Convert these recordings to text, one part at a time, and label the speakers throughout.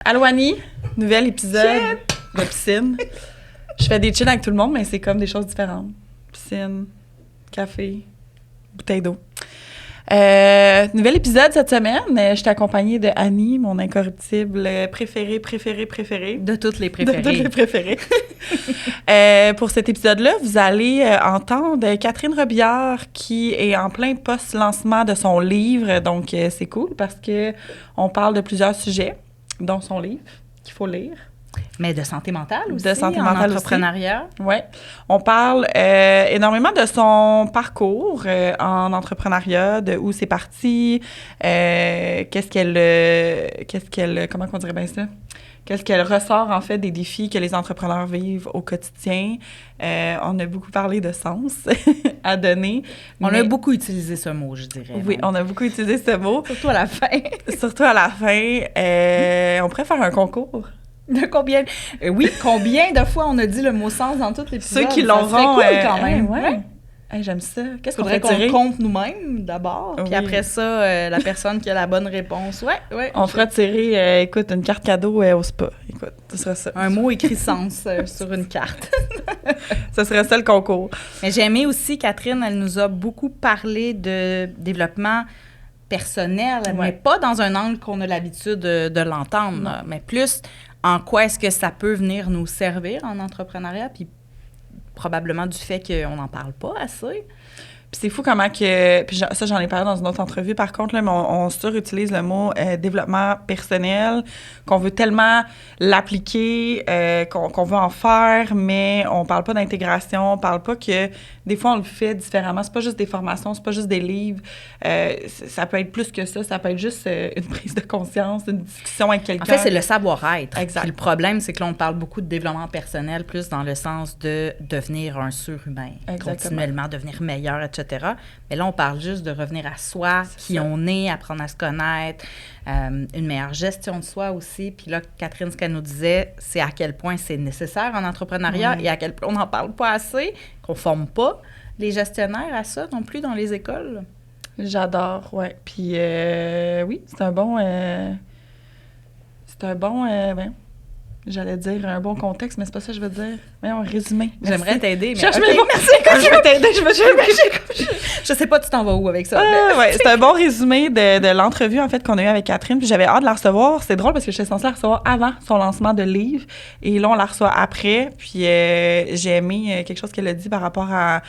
Speaker 1: Allô Annie, nouvel épisode de piscine. Je fais des chills avec tout le monde, mais c'est comme des choses différentes. Piscine, café, bouteille d'eau. Nouvel épisode cette semaine. Je suis accompagnée de Annie, mon incorruptible préférée.
Speaker 2: De toutes les préférées.
Speaker 1: De toutes les préférées. Pour cet épisode-là, vous allez entendre Catherine Robillard qui est en plein post-lancement de son livre. Donc, c'est cool parce qu'on parle de plusieurs sujets, dont son livre, qu'il faut lire.
Speaker 2: Mais de santé mentale aussi,
Speaker 1: de santé mentale
Speaker 2: en entrepreneuriat.
Speaker 1: Oui. On parle énormément de son parcours en entrepreneuriat, de où c'est parti, qu'est-ce qu'elle, comment on dirait bien ça? Qu'est-ce qu'elle ressort, en fait, des défis que les entrepreneurs vivent au quotidien. On a beaucoup parlé de sens à donner.
Speaker 2: On a beaucoup utilisé ce mot, je dirais.
Speaker 1: Oui, on a beaucoup utilisé ce mot.
Speaker 2: Surtout à la fin.
Speaker 1: Surtout à la fin. On pourrait faire un concours.
Speaker 2: De combien? Oui, combien de fois on a dit le mot sens dans toutes les épisodes?
Speaker 1: Ceux qui l'auront...
Speaker 2: cool quand même.
Speaker 1: Ouais. Hey, j'aime ça. Qu'est-ce qu'on
Speaker 2: faudrait
Speaker 1: ferait
Speaker 2: qu'on compte nous-mêmes d'abord, puis après ça, la personne qui a la bonne réponse. Ouais.
Speaker 1: On fera tirer, écoute, une carte cadeau au spa. Écoute, ce sera ça.
Speaker 2: Un mot écrit sens sur une carte.
Speaker 1: Ce serait ça le concours.
Speaker 2: Mais j'ai aimé aussi, Catherine, elle nous a beaucoup parlé de développement personnel, mais pas dans un angle qu'on a l'habitude de l'entendre, mais plus en quoi est-ce que ça peut venir nous servir en entrepreneuriat, puis probablement du fait qu'on n'en parle pas assez.
Speaker 1: Puis c'est fou comment que... Puis ça, j'en ai parlé dans une autre entrevue, par contre, là, mais on surutilise le mot développement personnel, qu'on veut tellement l'appliquer, qu'on veut en faire, mais on parle pas d'intégration, on parle pas que des fois, on le fait différemment. C'est pas juste des formations, c'est pas juste des livres. Ça peut être plus que ça peut être juste une prise de conscience, une discussion avec quelqu'un.
Speaker 2: En fait, c'est le savoir-être.
Speaker 1: Exact.
Speaker 2: Puis le problème, c'est que là, on parle beaucoup de développement personnel, plus dans le sens de devenir un surhumain, continuellement devenir meilleur, etc. Mais là, on parle juste de revenir à soi, on est, apprendre à se connaître, une meilleure gestion de soi aussi. Puis là, Catherine, ce qu'elle nous disait, c'est à quel point c'est nécessaire en entrepreneuriat et à quel point on n'en parle pas assez, qu'on ne forme pas les gestionnaires à ça non plus dans les écoles.
Speaker 1: J'adore, oui. Puis oui, c'est un bon... j'allais dire un bon contexte, mais c'est pas ça que je veux dire. Mais en résumé. Merci.
Speaker 2: J'aimerais t'aider, mais...
Speaker 1: Cherche mes mots. Merci. Je veux t'aider.
Speaker 2: Je sais pas, tu t'en vas où avec ça.
Speaker 1: Ouais, c'est un bon résumé de l'entrevue, en fait, qu'on a eue avec Catherine. Puis j'avais hâte de la recevoir. C'est drôle parce que j'étais censée la recevoir avant son lancement de livre. Et là, on la reçoit après. Puis j'ai aimé quelque chose qu'elle a dit par rapport à...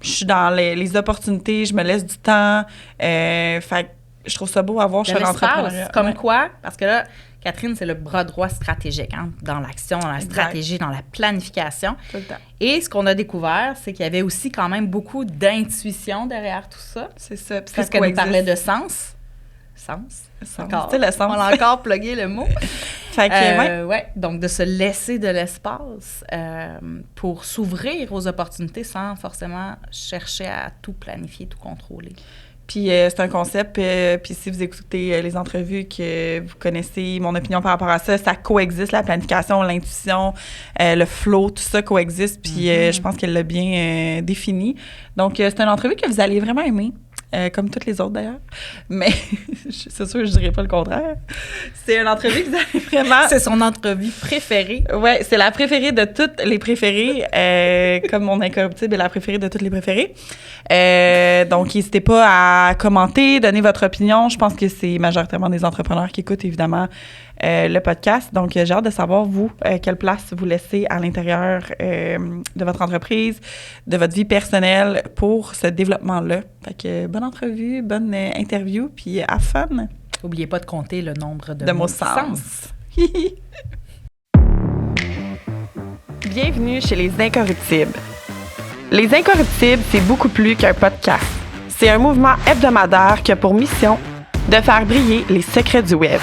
Speaker 1: Je suis dans les opportunités, je me laisse du temps. Fait que je trouve ça beau à voir chez l'entrepreneur.
Speaker 2: Comme quoi? Parce que là... Catherine, c'est le bras droit stratégique, dans l'action, dans la stratégie, dans la planification.
Speaker 1: Tout le temps.
Speaker 2: Et ce qu'on a découvert, c'est qu'il y avait aussi quand même beaucoup d'intuition derrière tout ça.
Speaker 1: C'est ça.
Speaker 2: Puis qu'elle nous parlait de sens. Sens.
Speaker 1: Encore. C'est le sens.
Speaker 2: On a encore plugué le mot.
Speaker 1: Fait que,
Speaker 2: ouais. Donc, de se laisser de l'espace pour s'ouvrir aux opportunités sans forcément chercher à tout planifier, tout contrôler.
Speaker 1: Puis c'est un concept, puis si vous écoutez les entrevues, que vous connaissez mon opinion par rapport à ça, ça coexiste, la planification, l'intuition, le flow, tout ça coexiste, puis je pense qu'elle l'a bien défini. Donc, c'est une entrevue que vous allez vraiment aimer. Comme toutes les autres, d'ailleurs. Mais c'est sûr que je dirais pas le contraire. C'est une entrevue que vous avez vraiment...
Speaker 2: C'est son entrevue préférée.
Speaker 1: Oui, c'est la préférée de toutes les préférées, comme mon incorruptible est la préférée de toutes les préférées. Donc, n'hésitez pas à commenter, donner votre opinion. Je pense que c'est majoritairement des entrepreneurs qui écoutent, évidemment, le podcast. Donc, j'ai hâte de savoir, vous, quelle place vous laissez à l'intérieur de votre entreprise, de votre vie personnelle pour ce développement-là. Fait que bonne entrevue, bonne interview, puis à fun!
Speaker 2: N'oubliez pas de compter le nombre de mots sens.
Speaker 1: Bienvenue chez Les Incorruptibles. Les Incorruptibles, c'est beaucoup plus qu'un podcast. C'est un mouvement hebdomadaire qui a pour mission de faire briller les secrets du web.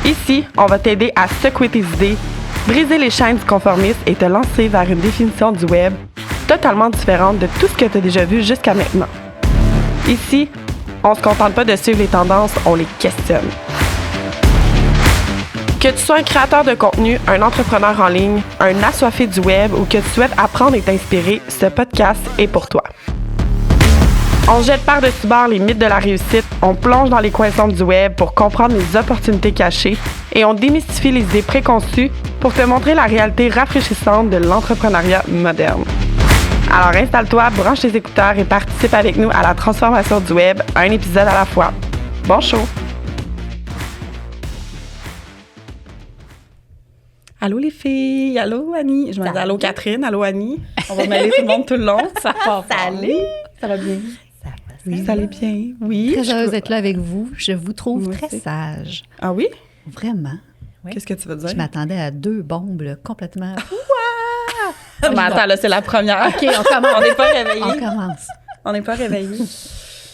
Speaker 1: Ici, on va t'aider à secouer tes idées, briser les chaînes du conformisme et te lancer vers une définition du web totalement différente de tout ce que tu as déjà vu jusqu'à maintenant. Ici, on se contente pas de suivre les tendances, on les questionne. Que tu sois un créateur de contenu, un entrepreneur en ligne, un assoiffé du web ou que tu souhaites apprendre et t'inspirer, ce podcast est pour toi. On jette par-dessus bord les mythes de la réussite, on plonge dans les coins sombres du web pour comprendre les opportunités cachées et on démystifie les idées préconçues pour te montrer la réalité rafraîchissante de l'entrepreneuriat moderne. Alors installe-toi, branche tes écouteurs et participe avec nous à la transformation du web, un épisode à la fois. Bon show! Allô les filles, allô Annie. Je me dis allô Catherine, allô Annie. On va mêler tout le monde tout le long.
Speaker 2: Ça va.
Speaker 1: Salut! Ça va bien?
Speaker 2: Ça va.
Speaker 1: Oui, ça allait bien. Oui.
Speaker 3: Très heureuse d'être là avec vous. Je vous trouve très sage.
Speaker 1: Ah oui?
Speaker 3: Vraiment.
Speaker 2: Oui.
Speaker 1: Qu'est-ce que tu veux dire?
Speaker 3: Je m'attendais à 2 bombes là, complètement...
Speaker 1: Mais attends, là, c'est la première.
Speaker 3: OK, on commence.
Speaker 1: On n'est pas réveillés.
Speaker 3: On commence.
Speaker 1: On n'est pas réveillés.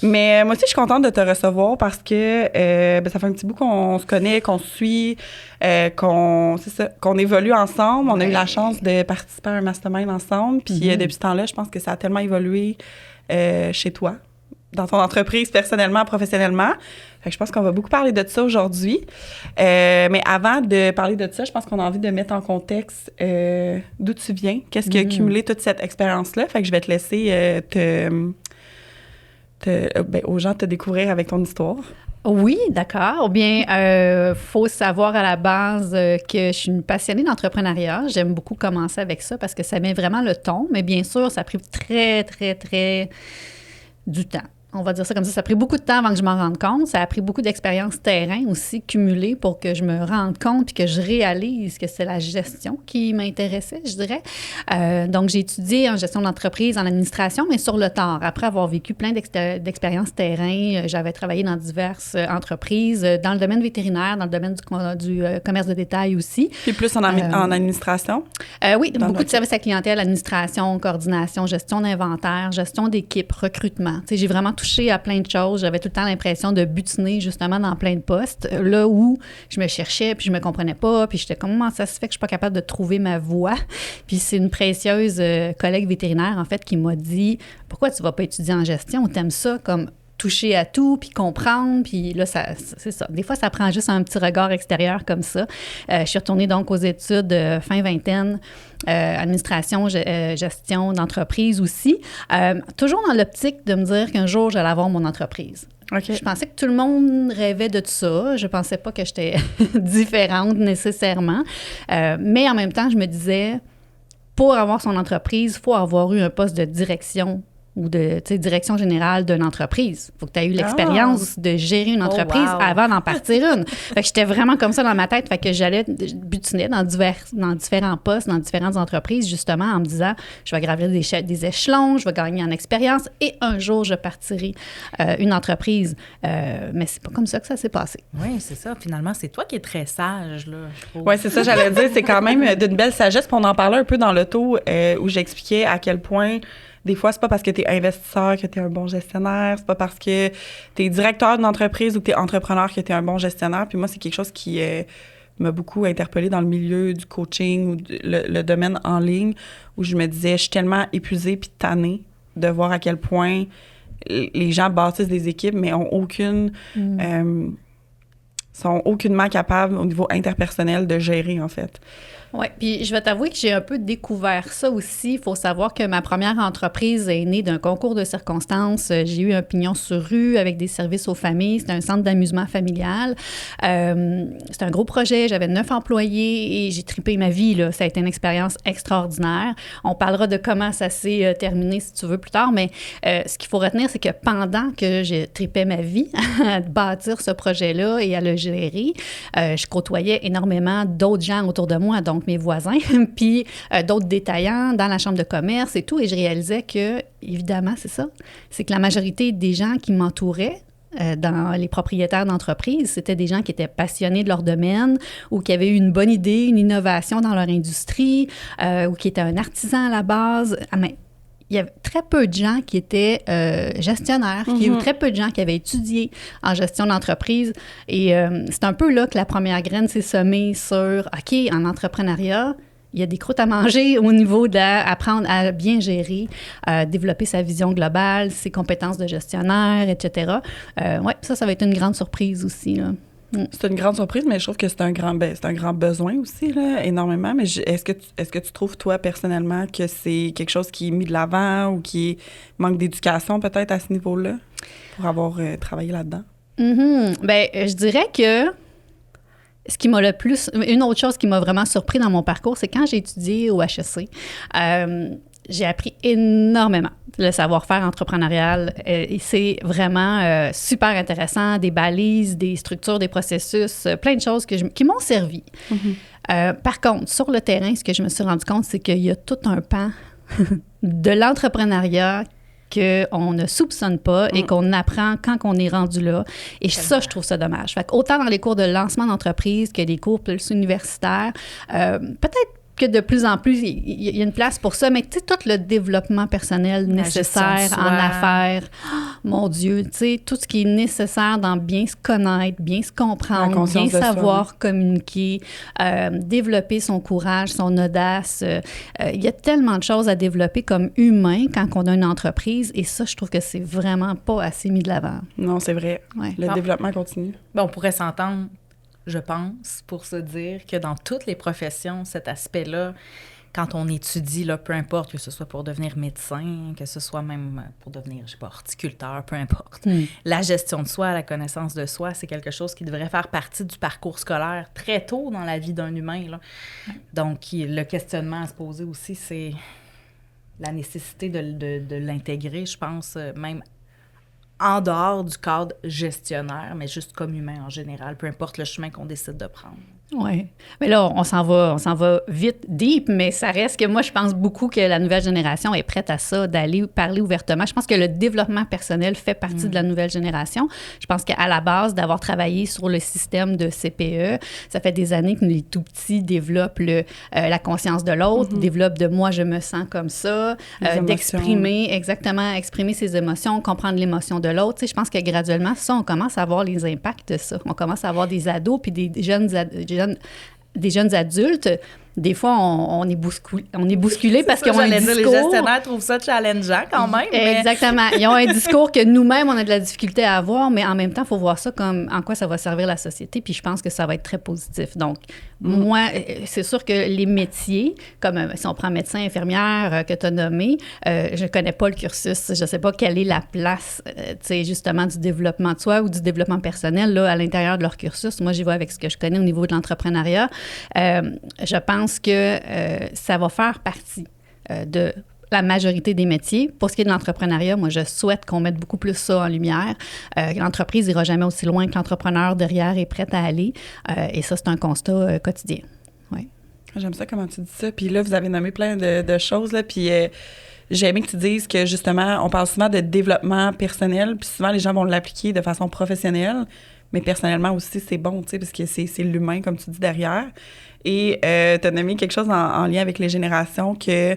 Speaker 1: Mais moi aussi, je suis contente de te recevoir parce que ça fait un petit bout qu'on se connaît, qu'on se suit, qu'on évolue ensemble. On a eu la chance de participer à un mastermind ensemble. Puis depuis ce temps-là, je pense que ça a tellement évolué chez toi, dans ton entreprise, personnellement, professionnellement. Fait que je pense qu'on va beaucoup parler de ça aujourd'hui. Mais avant de parler de ça, je pense qu'on a envie de mettre en contexte d'où tu viens, qu'est-ce qui a cumulé toute cette expérience-là. Fait que je vais te laisser aux gens te découvrir avec ton histoire.
Speaker 3: Oui, d'accord. Bien, faut savoir à la base que je suis une passionnée d'entrepreneuriat. J'aime beaucoup commencer avec ça parce que ça met vraiment le ton. Mais bien sûr, ça a pris très, très, très du temps. On va dire ça comme ça. Ça a pris beaucoup de temps avant que je m'en rende compte. Ça a pris beaucoup d'expérience terrain aussi cumulée pour que je me rende compte puis que je réalise que c'est la gestion qui m'intéressait, je dirais. Donc, j'ai étudié en gestion d'entreprise, en administration, mais sur le tard. Après avoir vécu plein d'expériences terrain, j'avais travaillé dans diverses entreprises, dans le domaine vétérinaire, dans le domaine du commerce de détail aussi.
Speaker 1: Puis plus en administration?
Speaker 3: Oui, beaucoup de services à clientèle, administration, coordination, gestion d'inventaire, gestion d'équipe, recrutement. Tu sais, j'ai vraiment touché à plein de choses. J'avais tout le temps l'impression de butiner justement dans plein de postes, là où je me cherchais, puis je me comprenais pas, puis j'étais comment ça se fait que je suis pas capable de trouver ma voie. Puis c'est une précieuse collègue vétérinaire, en fait, qui m'a dit « Pourquoi tu vas pas étudier en gestion? T'aimes ça comme toucher à tout, puis comprendre, puis là, c'est ça. Des fois, ça prend juste un petit regard extérieur comme ça. Je suis retournée donc aux études fin vingtaine, administration, gestion d'entreprise aussi. Toujours dans l'optique de me dire qu'un jour, j'allais avoir mon entreprise.
Speaker 1: Okay.
Speaker 3: Je pensais que tout le monde rêvait de tout ça. Je pensais pas que j'étais différente nécessairement. Mais en même temps, je me disais, pour avoir son entreprise, il faut avoir eu un poste de direction ou de direction générale d'une entreprise. Il faut que tu aies eu l'expérience de gérer une entreprise avant d'en partir une. Fait que j'étais vraiment comme ça dans ma tête. Fait que j'allais butiner dans différents postes, dans différentes entreprises, justement, en me disant, je vais gravir des échelons, je vais gagner en expérience et un jour, je partirai une entreprise. Mais c'est pas comme ça que ça s'est passé.
Speaker 2: Oui, c'est ça. Finalement, c'est toi qui es très sage, là, je trouve.
Speaker 1: Oui, c'est ça, j'allais dire. C'est quand même d'une belle sagesse. Puis on en parlait un peu dans l'auto où j'expliquais à quel point des fois, c'est pas parce que tu es investisseur que tu es un bon gestionnaire. C'est pas parce que tu es directeur d'une entreprise ou que tu es entrepreneur que tu es un bon gestionnaire. Puis moi, c'est quelque chose qui m'a beaucoup interpellée dans le milieu du coaching ou le domaine en ligne où je me disais, je suis tellement épuisée puis tannée de voir à quel point les gens bâtissent des équipes mais ont sont aucunement capables au niveau interpersonnel de gérer, en fait.
Speaker 3: Oui, puis je vais t'avouer que j'ai un peu découvert ça aussi. Il faut savoir que ma première entreprise est née d'un concours de circonstances. J'ai eu un pignon sur rue avec des services aux familles. C'était un centre d'amusement familial. C'était un gros projet. J'avais 9 employés et j'ai tripé ma vie, là. Ça a été une expérience extraordinaire. On parlera de comment ça s'est terminé, si tu veux, plus tard. Mais ce qu'il faut retenir, c'est que pendant que je tripais ma vie à bâtir ce projet-là et à le gérer, je côtoyais énormément d'autres gens autour de moi, donc mes voisins, puis d'autres détaillants dans la chambre de commerce et tout. Et je réalisais que, évidemment, c'est ça, c'est que la majorité des gens qui m'entouraient, dans les propriétaires d'entreprises, c'était des gens qui étaient passionnés de leur domaine ou qui avaient eu une bonne idée, une innovation dans leur industrie ou qui étaient un artisan à la base. Mais il y avait très peu de gens qui étaient gestionnaires, il y a eu très peu de gens qui avaient étudié en gestion d'entreprise. Et c'est un peu là que la première graine s'est semée sur, OK, en entrepreneuriat, il y a des croûtes à manger au niveau d'apprendre à bien gérer, développer sa vision globale, ses compétences de gestionnaire, etc. Oui, ça va être une grande surprise aussi, là.
Speaker 1: C'est une grande surprise, mais je trouve que c'est un grand besoin aussi, là, énormément. Mais est-ce que tu trouves, toi, personnellement, que c'est quelque chose qui est mis de l'avant ou qui manque d'éducation, peut-être, à ce niveau-là, pour avoir travaillé là-dedans?
Speaker 3: Bien, je dirais que une autre chose qui m'a vraiment surpris dans mon parcours, c'est quand j'ai étudié au HEC, j'ai appris énormément le savoir-faire entrepreneurial. Et c'est vraiment super intéressant, des balises, des structures, des processus, plein de choses qui m'ont servi. Par contre, sur le terrain, ce que je me suis rendu compte, c'est qu'il y a tout un pan de l'entrepreneuriat qu'on ne soupçonne pas et qu'on apprend quand on est rendu là. Et ça, je trouve ça dommage. Fait qu'autant dans les cours de lancement d'entreprise que les cours plus universitaires, peut-être que de plus en plus, il y a une place pour ça, mais tu sais, tout le développement personnel nécessaire en affaires, mon Dieu, tu sais, tout ce qui est nécessaire dans bien se connaître, bien se comprendre, bien savoir communiquer, développer son courage, son audace. Il y a tellement de choses à développer comme humain quand on a une entreprise, et ça, je trouve que c'est vraiment pas assez mis de l'avant.
Speaker 1: Non, c'est vrai. Ouais. Le développement continue.
Speaker 2: Bon, on pourrait s'entendre, je pense, pour se dire que dans toutes les professions, cet aspect-là, quand on étudie, là, peu importe, que ce soit pour devenir médecin, que ce soit même pour devenir, je sais pas, horticulteur, peu importe, la gestion de soi, la connaissance de soi, c'est quelque chose qui devrait faire partie du parcours scolaire très tôt dans la vie d'un humain, là. Donc, le questionnement à se poser aussi, c'est la nécessité de l'intégrer, je pense, même en dehors du cadre gestionnaire, mais juste comme humain en général, peu importe le chemin qu'on décide de prendre.
Speaker 3: Oui. Mais là, on s'en va vite, deep, mais ça reste que moi, je pense beaucoup que la nouvelle génération est prête à ça, d'aller parler ouvertement. Je pense que le développement personnel fait partie de la nouvelle génération. Je pense qu'à la base, d'avoir travaillé sur le système de CPE, ça fait des années que les tout-petits développent la conscience de l'autre, développent de « moi, je me sens comme ça », exprimer ses émotions, comprendre l'émotion de l'autre. Tu sais, je pense que graduellement, ça, on commence à avoir les impacts de ça. On commence à avoir des ados puis des jeunes adultes. Des fois, on est bousculé parce qu'ils ont un discours...
Speaker 2: Les gestionnaires trouvent ça challengeant quand même.
Speaker 3: Exactement. Ils ont un discours que nous-mêmes, on a de la difficulté à avoir, mais en même temps, il faut voir ça comme en quoi ça va servir la société, puis je pense que ça va être très positif. Donc, moi, c'est sûr que les métiers, comme si on prend médecin, infirmière, que tu as nommé, je ne connais pas le cursus, je ne sais pas quelle est la place, tu sais, justement, du développement de soi ou du développement personnel, là, à l'intérieur de leur cursus. Moi, j'y vais avec ce que je connais au niveau de l'entrepreneuriat. Je pense que ça va faire partie de la majorité des métiers. Pour ce qui est de l'entrepreneuriat, moi, je souhaite qu'on mette beaucoup plus ça en lumière. L'entreprise n'ira jamais aussi loin que l'entrepreneur derrière est prêt à aller. Et ça, c'est un constat quotidien. Ouais.
Speaker 1: J'aime ça comment tu dis ça. Puis là, vous avez nommé plein de choses, là, puis... j'ai aimé que tu dises que, justement, on parle souvent de développement personnel, puis souvent, les gens vont l'appliquer de façon professionnelle, mais personnellement aussi, c'est bon, tu sais, parce que c'est l'humain, comme tu dis, derrière. Et tu as nommé quelque chose en lien avec les générations que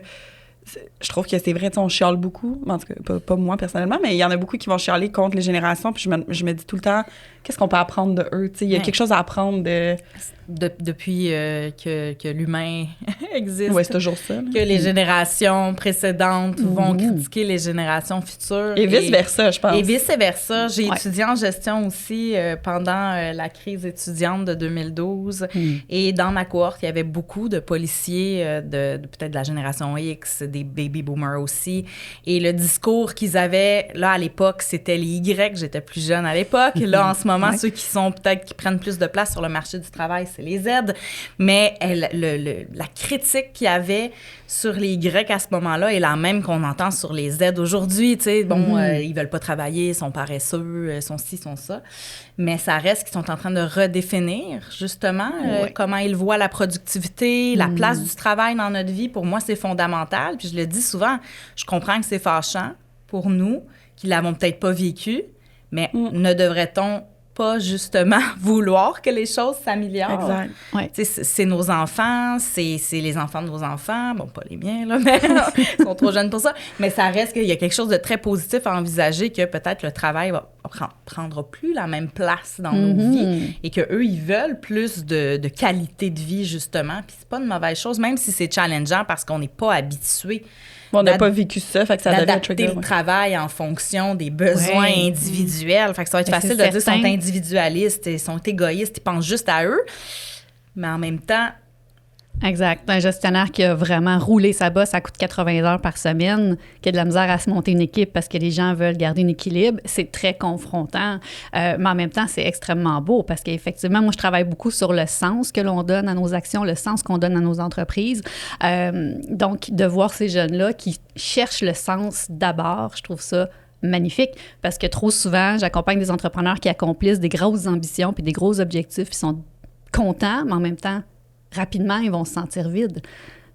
Speaker 1: je trouve que c'est vrai, tu sais, on chiale beaucoup, en tout cas, pas moi personnellement, mais il y en a beaucoup qui vont chialer contre les générations, puis je me dis tout le temps, qu'est-ce qu'on peut apprendre de eux? Tu sais, il y a quelque chose à apprendre
Speaker 2: depuis que l'humain existe.
Speaker 1: Oui, c'est toujours ça. Là.
Speaker 2: Que les générations précédentes vont critiquer les générations futures.
Speaker 1: Et vice-versa, je pense.
Speaker 2: Et vice-versa. J'ai étudié en gestion aussi pendant la crise étudiante de 2012. Et dans ma cohorte, il y avait beaucoup de policiers peut-être de la génération X, des baby boomers aussi. Et le discours qu'ils avaient, là, à l'époque, c'était les Y. J'étais plus jeune à l'époque. Là, en ce moment, ceux qui prennent plus de place sur le marché du travail, c'est les Z. Mais la critique qu'il y avait sur les Y à ce moment-là est la même qu'on entend sur les Z aujourd'hui. Tu sais, bon, ils veulent pas travailler, ils sont paresseux, ils sont ci, ils sont ça. Mais ça reste qu'ils sont en train de redéfinir, justement, comment ils voient la productivité, la place du travail dans notre vie. Pour moi, c'est fondamental. Puis je le dis souvent, je comprends que c'est fâchant pour nous, qui l'avons peut-être pas vécu, mais ne devrait-on pas justement vouloir que les choses s'améliorent?
Speaker 1: Exact.
Speaker 3: Ouais.
Speaker 2: C'est nos enfants, c'est les enfants de nos enfants, bon, pas les miens, là, mais ils sont trop jeunes pour ça, mais ça reste qu'il y a quelque chose de très positif à envisager, que peut-être le travail va prendra plus la même place dans nos vies et qu'eux, ils veulent plus de qualité de vie, justement. Puis c'est pas une mauvaise chose, même si c'est challengeant parce qu'on n'est pas habitué.
Speaker 1: On n'a pas vécu ça, fait que ça devient
Speaker 2: adapter le travail en fonction des besoins individuels. Fait que ça va être facile de dire qu'ils sont individualistes, ils sont égoïstes, ils pensent juste à eux. Mais en même temps...
Speaker 3: Exact. Un gestionnaire qui a vraiment roulé sa bosse, ça coûte 80 heures par semaine, qui a de la misère à se monter une équipe parce que les gens veulent garder un équilibre, c'est très confrontant. Mais en même temps, c'est extrêmement beau parce qu'effectivement, moi, je travaille beaucoup sur le sens que l'on donne à nos actions, le sens qu'on donne à nos entreprises. Donc, de voir ces jeunes-là qui cherchent le sens d'abord, je trouve ça magnifique, parce que trop souvent, j'accompagne des entrepreneurs qui accomplissent des grosses ambitions puis des gros objectifs, ils sont contents, mais en même temps, rapidement, ils vont se sentir vides.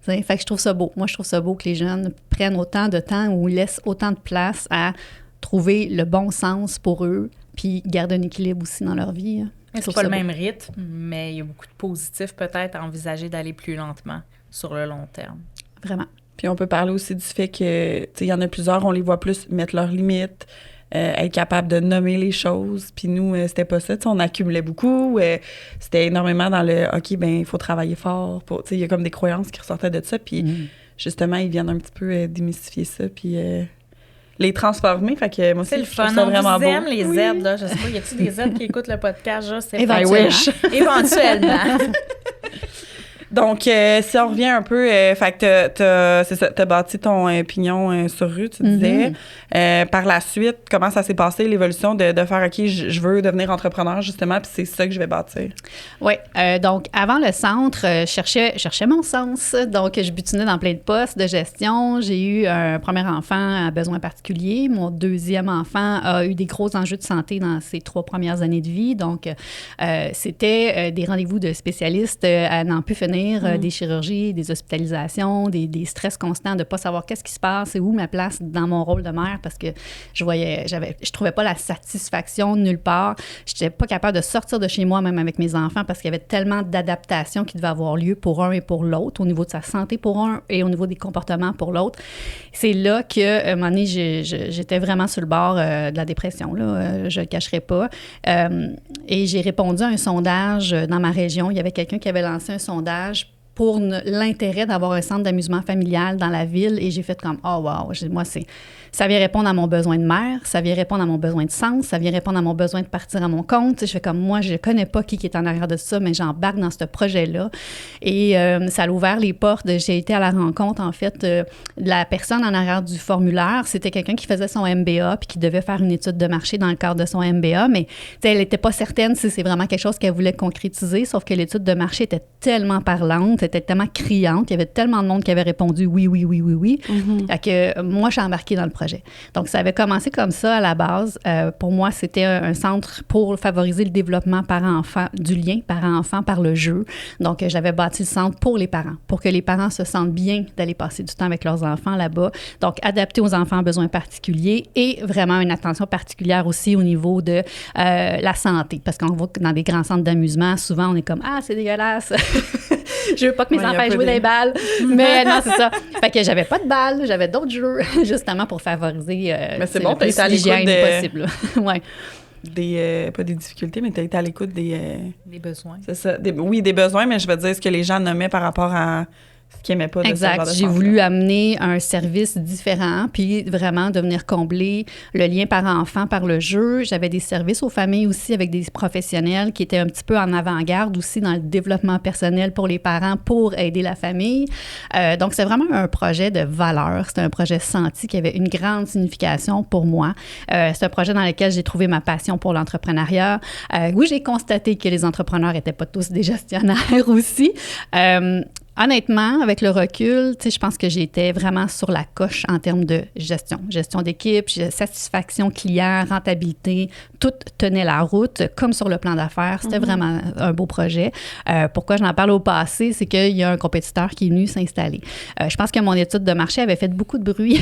Speaker 3: Fait que je trouve ça beau. Moi, je trouve ça beau que les jeunes prennent autant de temps ou laissent autant de place à trouver le bon sens pour eux, puis garder un équilibre aussi dans leur vie.
Speaker 2: C'est pas le même rythme, mais il y a beaucoup de positifs peut-être à envisager d'aller plus lentement sur le long terme.
Speaker 3: Vraiment.
Speaker 1: Puis on peut parler aussi du fait que, tu sais, il y en a plusieurs, on les voit plus mettre leurs limites, être capable de nommer les choses. Puis nous, c'était pas ça. Tu sais, on accumulait beaucoup. C'était énormément dans le « OK, ben il faut travailler fort. » Tu sais, il y a comme des croyances qui ressortaient de ça. Puis justement, ils viennent un petit peu démystifier ça. Puis les transformer. Fait que moi aussi,
Speaker 2: c'est le fun.
Speaker 1: Ça vraiment beau.
Speaker 2: Aime les aides, là. Je sais pas, y a-t-il des aides qui écoutent le podcast? Là, c'est
Speaker 3: Éventuellement.
Speaker 1: Donc, si on revient un peu, fait que t'as bâti ton pignon sur rue, tu disais. Par la suite, comment ça s'est passé, l'évolution de faire, OK, je veux devenir entrepreneur, justement, puis c'est ça que je vais bâtir?
Speaker 3: Oui. Donc, avant le centre, je cherchais mon sens. Donc, je butinais dans plein de postes de gestion. J'ai eu un premier enfant à besoins particuliers. Mon deuxième enfant a eu des gros enjeux de santé dans ses 3 premières années de vie. Donc, c'était des rendez-vous de spécialistes à n'en plus finir. Des chirurgies, des hospitalisations, des stress constants de ne pas savoir qu'est-ce qui se passe et où ma place dans mon rôle de mère parce que je trouvais pas la satisfaction nulle part. Je n'étais pas capable de sortir de chez moi même avec mes enfants parce qu'il y avait tellement d'adaptations qui devaient avoir lieu pour un et pour l'autre, au niveau de sa santé pour un et au niveau des comportements pour l'autre. C'est là que, à un moment donné, j'étais vraiment sur le bord de la dépression, là, je ne le cacherai pas. Et j'ai répondu à un sondage dans ma région. Il y avait quelqu'un qui avait lancé un sondage pour l'intérêt d'avoir un centre d'amusement familial dans la ville. Et j'ai fait comme, oh wow, moi, ça vient répondre à mon besoin de mère, ça vient répondre à mon besoin de sens, ça vient répondre à mon besoin de partir à mon compte. Je fais comme, moi, je connais pas qui est en arrière de ça, mais j'embarque dans ce projet-là. Et ça a ouvert les portes. J'ai été à la rencontre, en fait, de la personne en arrière du formulaire. C'était quelqu'un qui faisait son MBA puis qui devait faire une étude de marché dans le cadre de son MBA, mais elle n'était pas certaine si c'est vraiment quelque chose qu'elle voulait concrétiser, sauf que l'étude de marché était tellement parlante, était tellement criante, il y avait tellement de monde qui avait répondu oui, oui, oui, oui, oui, que moi, je suis embarquée dans le projet. Donc, ça avait commencé comme ça à la base. Pour moi, c'était un centre pour favoriser le développement parent-enfant, du lien parent-enfant par le jeu. Donc, j'avais bâti le centre pour les parents, pour que les parents se sentent bien d'aller passer du temps avec leurs enfants là-bas. Donc, adapté aux enfants à besoins particuliers et vraiment une attention particulière aussi au niveau de la santé. Parce qu'on voit que dans des grands centres d'amusement, souvent, on est comme « Ah, c'est dégueulasse! » Je veux pas que mes enfants jouent des balles. Mais non, c'est ça. Fait que j'avais pas de balles, j'avais d'autres jeux, justement pour favoriser
Speaker 1: mais c'est bon, t'as été à l'écoute
Speaker 3: possible. Ouais.
Speaker 1: Pas des difficultés, mais t'as été à l'écoute des
Speaker 2: besoins.
Speaker 1: C'est ça. Des besoins, mais je veux dire ce que les gens nommaient par rapport à ce qu'ils n'aimaient pas de
Speaker 3: exact.
Speaker 1: de
Speaker 3: J'ai voulu amener un service différent, puis vraiment de venir combler le lien parent-enfant par le jeu. J'avais des services aux familles aussi avec des professionnels qui étaient un petit peu en avant-garde aussi dans le développement personnel pour les parents pour aider la famille. Donc, c'est vraiment un projet de valeur. C'est un projet senti qui avait une grande signification pour moi. C'est un projet dans lequel j'ai trouvé ma passion pour l'entrepreneuriat. Oui, j'ai constaté que les entrepreneurs n'étaient pas tous des gestionnaires aussi. Honnêtement, avec le recul, je pense que j'étais vraiment sur la coche en termes de gestion d'équipe, satisfaction client, rentabilité, tout tenait la route, comme sur le plan d'affaires. C'était vraiment un beau projet. Pourquoi j'en parle au passé, c'est qu'il y a un compétiteur qui est venu s'installer. Je pense que mon étude de marché avait fait beaucoup de bruit.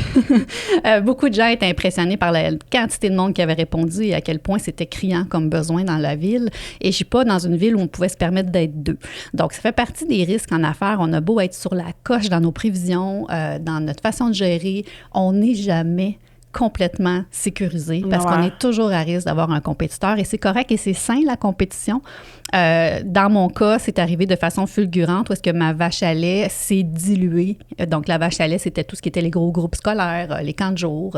Speaker 3: Beaucoup de gens étaient impressionnés par la quantité de monde qui avait répondu et à quel point c'était criant comme besoin dans la ville. Et je ne suis pas dans une ville où on pouvait se permettre d'être deux. Donc, ça fait partie des risques en affaires. On a beau être sur la coche dans nos prévisions, dans notre façon de gérer, on n'est jamais complètement sécurisé parce qu'on est toujours à risque d'avoir un compétiteur et c'est correct et c'est sain la compétition. Dans mon cas, c'est arrivé de façon fulgurante où est-ce que ma vache à lait s'est diluée. Donc, la vache à lait, c'était tout ce qui était les gros groupes scolaires, les camps de jour,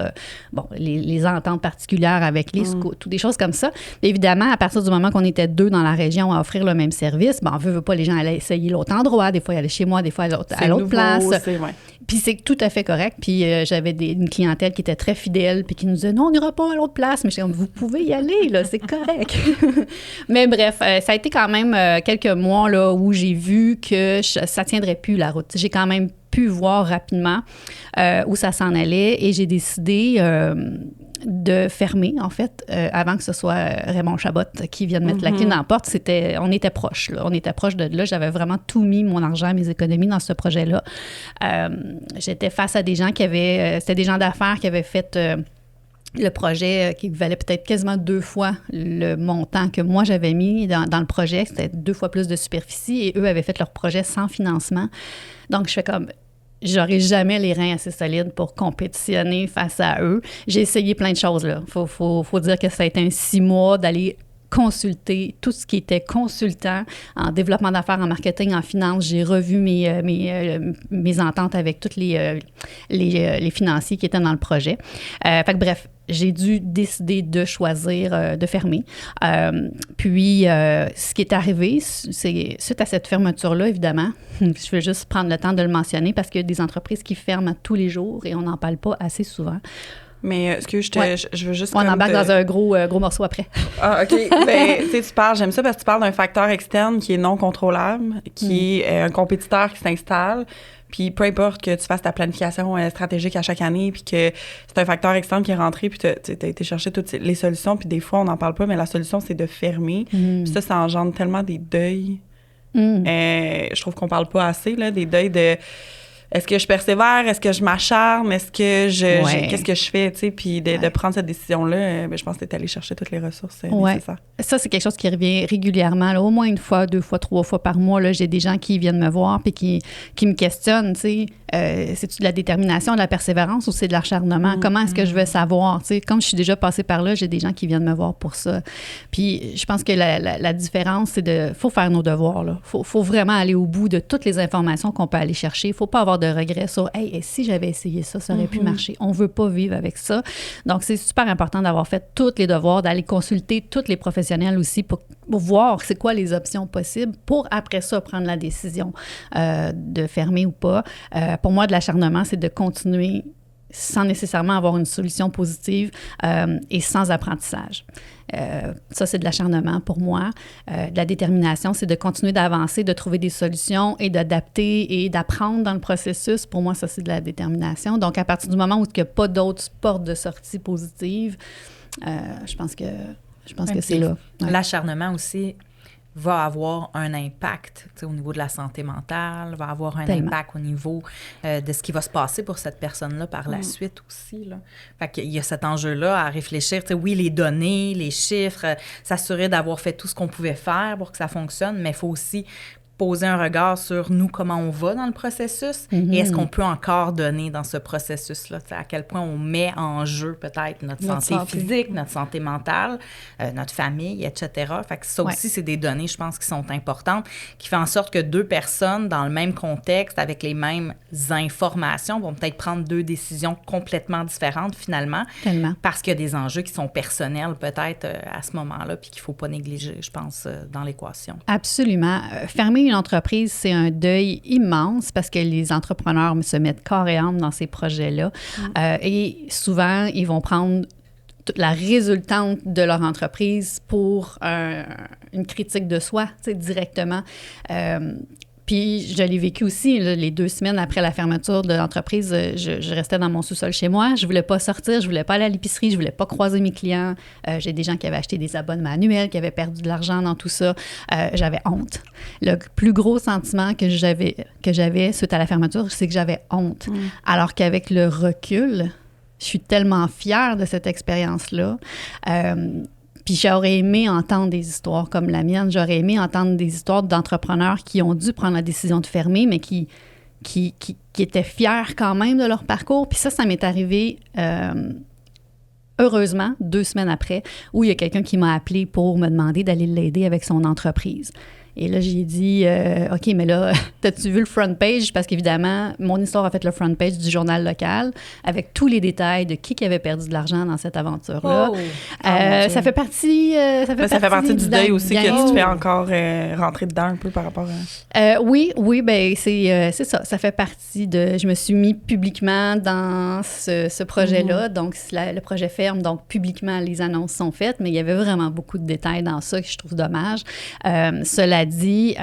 Speaker 3: les ententes particulières avec les scouts, toutes des choses comme ça. Évidemment, à partir du moment qu'on était 2 dans la région à offrir le même service, on veut pas, les gens allaient essayer l'autre endroit, des fois ils allaient chez moi, des fois à l'autre place. Puis c'est tout à fait correct. Puis j'avais une clientèle qui était très fidèle puis qui nous disait « Non, on n'ira pas à l'autre place. » Mais je disais « Vous pouvez y aller, là, c'est correct. » Mais bref, ça a été quand même quelques mois là, où j'ai vu que ça ne tiendrait plus la route. J'ai quand même pu voir rapidement où ça s'en allait et j'ai décidé de fermer, en fait, avant que ce soit Raymond Chabot qui vienne mettre la clé dans la porte. On était proches, là. On était proches de là. J'avais vraiment tout mis, mon argent, mes économies dans ce projet-là. J'étais face à des gens c'était des gens d'affaires qui avaient fait le projet qui valait peut-être quasiment 2 fois le montant que moi j'avais mis dans le projet. C'était 2 fois plus de superficie et eux avaient fait leur projet sans financement. Donc, je fais comme... J'aurais jamais les reins assez solides pour compétitionner face à eux. J'ai essayé plein de choses, là. Faut dire que ça a été un 6 mois d'aller consulter tout ce qui était consultant en développement d'affaires, en marketing, en finance. J'ai revu mes ententes avec tous les financiers qui étaient dans le projet. Fait que bref, j'ai dû décider de choisir de fermer. Puis, ce qui est arrivé, c'est suite à cette fermeture-là, évidemment, je veux juste prendre le temps de le mentionner parce qu'il y a des entreprises qui ferment tous les jours et on n'en parle pas assez souvent.
Speaker 1: Mais je veux juste...
Speaker 3: On embarque dans un gros morceau après.
Speaker 1: Ah, OK. Ben, tu sais, j'aime ça parce que tu parles d'un facteur externe qui est non contrôlable, qui est un compétiteur qui s'installe. Puis peu importe que tu fasses ta planification stratégique à chaque année, puis que c'est un facteur externe qui est rentré, puis tu as été chercher toutes les solutions, puis des fois, on n'en parle pas, mais la solution, c'est de fermer. Puis ça engendre tellement des deuils. Je trouve qu'on parle pas assez, là, des deuils de... Est-ce que je persévère? Est-ce que je m'acharne? Est-ce que qu'est-ce que je fais? Tu sais, puis de prendre cette décision-là, je pense que tu es allé chercher toutes les ressources nécessaires. Ça,
Speaker 3: c'est quelque chose qui revient régulièrement. Là, au moins 1 fois, 2 fois, 3 fois par mois, là, j'ai des gens qui viennent me voir puis qui me questionnent, tu sais. C'est-tu de la détermination, de la persévérance ou c'est de l'acharnement? Comment est-ce que je veux savoir? Tu sais, comme je suis déjà passée par là, j'ai des gens qui viennent me voir pour ça. Puis je pense que la différence, c'est faut faire nos devoirs, là. Faut vraiment aller au bout de toutes les informations qu'on peut aller chercher. Faut pas avoir de regrets sur « Hey, si j'avais essayé ça, ça aurait pu marcher. » On veut pas vivre avec ça. Donc, c'est super important d'avoir fait tous les devoirs, d'aller consulter tous les professionnels aussi pour voir c'est quoi les options possibles pour, après ça, prendre la décision de fermer ou pas. Pour moi, de l'acharnement, c'est de continuer sans nécessairement avoir une solution positive et sans apprentissage. Ça, c'est de l'acharnement pour moi. De la détermination, c'est de continuer d'avancer, de trouver des solutions et d'adapter et d'apprendre dans le processus. Pour moi, ça, c'est de la détermination. Donc, à partir du moment où il n'y a pas d'autres portes de sortie positives, je pense que c'est là. Ouais.
Speaker 2: L'acharnement aussi va avoir un impact au niveau de la santé mentale, va avoir un impact au niveau de ce qui va se passer pour cette personne-là par la suite aussi. Là. Fait qu'il y a cet enjeu-là à réfléchir. Oui, les données, les chiffres, s'assurer d'avoir fait tout ce qu'on pouvait faire pour que ça fonctionne, mais il faut aussi poser un regard sur nous, comment on va dans le processus et est-ce qu'on peut encore donner dans ce processus-là, à quel point on met en jeu peut-être notre santé physique, notre santé mentale, notre famille, etc. Fait que ça aussi, c'est des données, je pense, qui sont importantes, qui font en sorte que 2 personnes dans le même contexte, avec les mêmes informations, vont peut-être prendre 2 décisions complètement différentes finalement, parce qu'il y a des enjeux qui sont personnels peut-être à ce moment-là, puis qu'il ne faut pas négliger, je pense, dans l'équation.
Speaker 3: Absolument. Fermer une entreprise, c'est un deuil immense parce que les entrepreneurs se mettent corps et âme dans ces projets-là. Et souvent, ils vont prendre la résultante de leur entreprise pour une critique de soi, tu sais, directement. Puis, je l'ai vécu aussi, là, les 2 semaines après la fermeture de l'entreprise, je restais dans mon sous-sol chez moi. Je voulais pas sortir, je voulais pas aller à l'épicerie, je voulais pas croiser mes clients. J'ai des gens qui avaient acheté des abonnements annuels, qui avaient perdu de l'argent dans tout ça. J'avais honte. Le plus gros sentiment que j'avais suite à la fermeture, c'est que j'avais honte. Alors qu'avec le recul, je suis tellement fière de cette expérience-là. Puis j'aurais aimé entendre des histoires comme la mienne. J'aurais aimé entendre des histoires d'entrepreneurs qui ont dû prendre la décision de fermer, mais qui étaient fiers quand même de leur parcours. Puis ça m'est arrivé heureusement, 2 semaines après, où il y a quelqu'un qui m'a appelé pour me demander d'aller l'aider avec son entreprise. Et là, j'ai dit, OK, mais là, t'as-tu vu le front page? Parce qu'évidemment, mon histoire a fait le front page du journal local avec tous les détails de qui avait perdu de l'argent dans cette aventure-là. Ça fait partie... ça fait partie
Speaker 1: du deuil aussi que tu te fais encore rentrer dedans un peu par rapport à...
Speaker 3: Oui, ben c'est ça. Ça fait partie de... Je me suis mis publiquement dans ce projet-là. Donc, le projet ferme. Donc, publiquement, les annonces sont faites. Mais il y avait vraiment beaucoup de détails dans ça que je trouve dommage. Cela dit,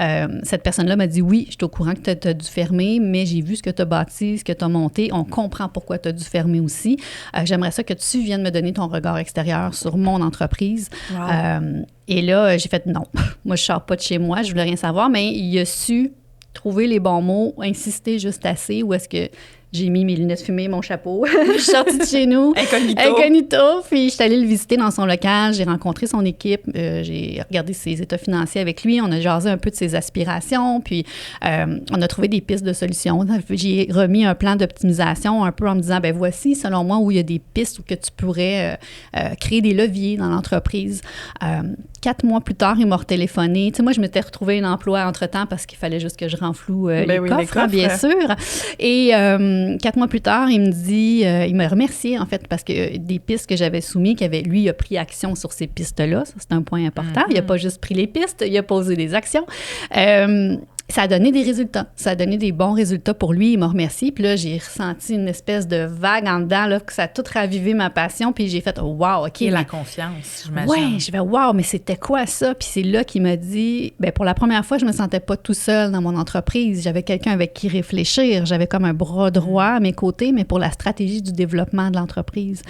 Speaker 3: cette personne-là m'a dit, oui, je suis au courant que tu as dû fermer, mais j'ai vu ce que tu as bâti, ce que tu as monté. On comprend pourquoi tu as dû fermer aussi. J'aimerais ça que tu viennes me donner ton regard extérieur sur mon entreprise. Wow. Et là, j'ai fait non. Moi, je ne sors pas de chez moi, je voulais rien savoir, mais il a su trouver les bons mots, insister juste assez, ou est-ce que j'ai mis mes lunettes fumées, mon chapeau. Je suis sortie de chez nous. Incognito. Puis je suis allée le visiter dans son local. J'ai rencontré son équipe. J'ai regardé ses états financiers avec lui. On a jasé un peu de ses aspirations. Puis on a trouvé des pistes de solutions. J'ai remis un plan d'optimisation un peu en me disant, ben voici, selon moi, où il y a des pistes où que tu pourrais créer des leviers dans l'entreprise. 4 mois plus tard, il m'a retéléphoné. Tu sais, moi, je m'étais retrouvée un emploi entre-temps parce qu'il fallait juste que je renfloue les coffres, bien sûr. Et 4 mois plus tard, il me dit, il m'a remercié, en fait, parce que des pistes que j'avais soumises, lui, il a pris action sur ces pistes-là. Ça, c'est un point important. Il n'a pas juste pris les pistes, il a posé des actions. Ça a donné des résultats. Ça a donné des bons résultats pour lui. Il m'a remercié. Puis là, j'ai ressenti une espèce de vague en dedans, là, que ça a tout ravivé ma passion. Puis j'ai fait « wow, OK. »
Speaker 2: Et la confiance, j'imagine.
Speaker 3: Oui, je vais « wow, mais c'était quoi ça? » Puis c'est là qu'il m'a dit, bien, pour la première fois, je me sentais pas tout seul dans mon entreprise. J'avais quelqu'un avec qui réfléchir. J'avais comme un bras droit à mes côtés, mais pour la stratégie du développement de l'entreprise.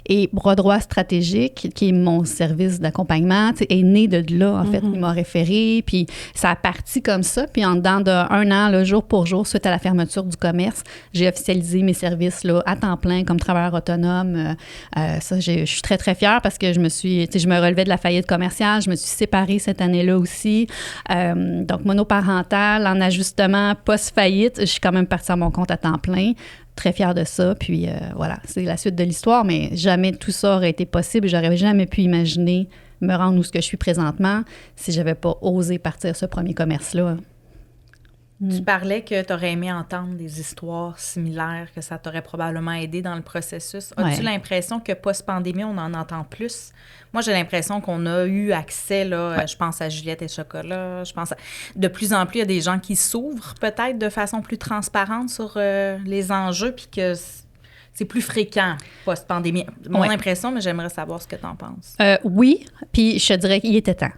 Speaker 3: Et Bras droit stratégique, qui est mon service d'accompagnement, est né de là, en fait. Il m'a référé, puis ça a parti comme ça. Puis en dedans d'1 an, là, jour pour jour, suite à la fermeture du commerce, j'ai officialisé mes services là, à temps plein comme travailleur autonome. Ça, je suis très, très fière parce que je me relevais de la faillite commerciale. Je me suis séparée cette année-là aussi. Donc, monoparentale, en ajustement post-faillite, je suis quand même partie à mon compte à temps plein. Très fière de ça. Puis voilà, c'est la suite de l'histoire, mais jamais tout ça aurait été possible. J'aurais jamais pu imaginer me rendre où ce que je suis présentement si j'avais pas osé partir ce premier commerce-là.
Speaker 2: Tu parlais que tu aurais aimé entendre des histoires similaires, que ça t'aurait probablement aidé dans le processus. As-tu l'impression que post-pandémie, on en entend plus? Moi, j'ai l'impression qu'on a eu accès, là, je pense à Juliette et Chocolat, de plus en plus, il y a des gens qui s'ouvrent peut-être de façon plus transparente sur les enjeux, puis que c'est plus fréquent post-pandémie. Mon impression, mais j'aimerais savoir ce que tu en penses.
Speaker 3: Oui, puis je te dirais qu'il était temps.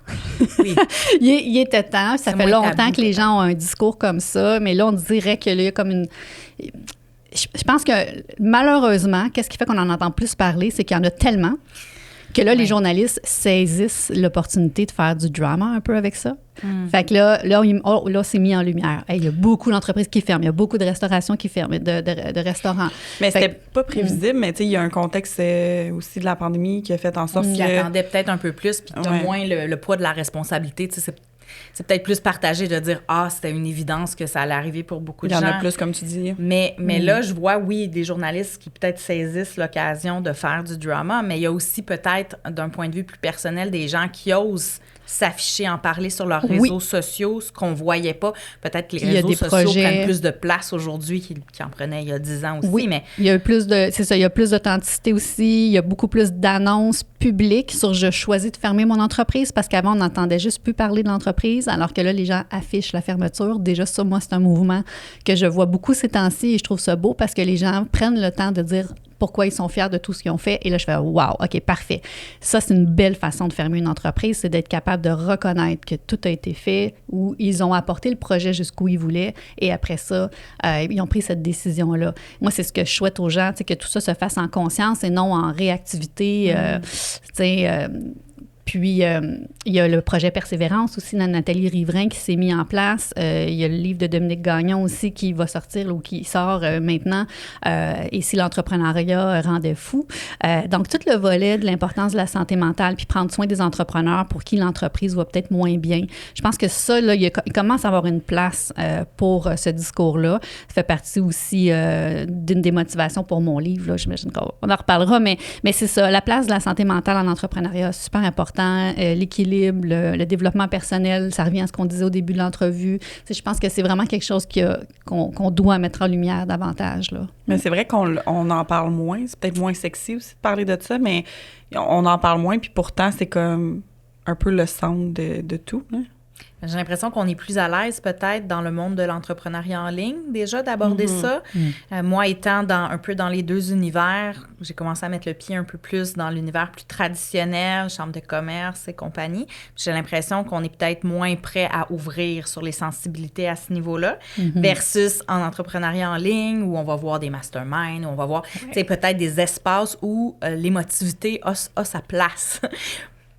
Speaker 3: Oui. il était temps. Ça fait longtemps que les gens ont un discours comme ça, mais là, on dirait qu'il y a comme une... Je pense que, malheureusement, qu'est-ce qui fait qu'on en entend plus parler, c'est qu'il y en a tellement que là, les journalistes saisissent l'opportunité de faire du drama un peu avec ça. Fait que là, c'est mis en lumière. Il y a beaucoup d'entreprises qui ferment, il y a beaucoup de restaurations qui ferment, de restaurants.
Speaker 1: Mais c'était pas prévisible, mais il y a un contexte aussi de la pandémie qui a fait en sorte
Speaker 2: qui attendait peut-être un peu plus, puis t'as moins le poids de la responsabilité. C'est peut-être plus partagé de dire « Ah, c'était une évidence que ça allait arriver pour beaucoup de gens. »
Speaker 1: Il y en a plus, comme tu dis.
Speaker 2: Mais là, je vois, oui, des journalistes qui peut-être saisissent l'occasion de faire du drama, mais il y a aussi peut-être, d'un point de vue plus personnel, des gens qui osent s'afficher, en parler sur leurs réseaux sociaux, ce qu'on ne voyait pas. Peut-être que les réseaux sociaux prennent plus de place aujourd'hui qu'ils en prenaient il y a 10 ans aussi.
Speaker 3: Oui,
Speaker 2: mais
Speaker 3: il y a plus il y a plus d'authenticité aussi. Il y a beaucoup plus d'annonces publiques sur « je choisis de fermer mon entreprise » parce qu'avant, on n'entendait juste plus parler de l'entreprise, alors que là, les gens affichent la fermeture. Déjà, ça, moi, c'est un mouvement que je vois beaucoup ces temps-ci et je trouve ça beau parce que les gens prennent le temps de dire pourquoi ils sont fiers de tout ce qu'ils ont fait. Et là, je fais « wow, OK, parfait ». Ça, c'est une belle façon de fermer une entreprise, c'est d'être capable de reconnaître que tout a été fait, où ils ont apporté le projet jusqu'où ils voulaient et après ça, ils ont pris cette décision-là. Moi, c'est ce que je souhaite aux gens, que tout ça se fasse en conscience et non en réactivité. Puis, il y a le projet Persévérance aussi de Nathalie Riverain qui s'est mis en place. Il y a le livre de Dominique Gagnon aussi qui va sortir ou qui sort maintenant. Et si l'entrepreneuriat rendait fou. Donc, tout le volet de l'importance de la santé mentale puis prendre soin des entrepreneurs pour qui l'entreprise va peut-être moins bien. Je pense que ça, là, il commence à avoir une place pour ce discours-là. Ça fait partie aussi d'une des motivations pour mon livre. Là. J'imagine qu'on en reparlera, mais c'est ça. La place de la santé mentale en entrepreneuriat, super important. L'équilibre, le développement personnel, ça revient à ce qu'on disait au début de l'entrevue. Je pense que c'est vraiment quelque chose qu'on doit mettre en lumière davantage. Là.
Speaker 1: Mais c'est vrai qu'on en parle moins. C'est peut-être moins sexy aussi de parler de ça, mais on en parle moins, puis pourtant, c'est comme un peu le centre de tout. Hein?
Speaker 2: J'ai l'impression qu'on est plus à l'aise peut-être dans le monde de l'entrepreneuriat en ligne déjà d'aborder ça. Moi, étant un peu dans les deux univers, j'ai commencé à mettre le pied un peu plus dans l'univers plus traditionnel, chambre de commerce et compagnie. J'ai l'impression qu'on est peut-être moins prêt à ouvrir sur les sensibilités à ce niveau-là versus en entrepreneuriat en ligne où on va voir des masterminds, où on va voir peut-être des espaces où l'émotivité a sa place.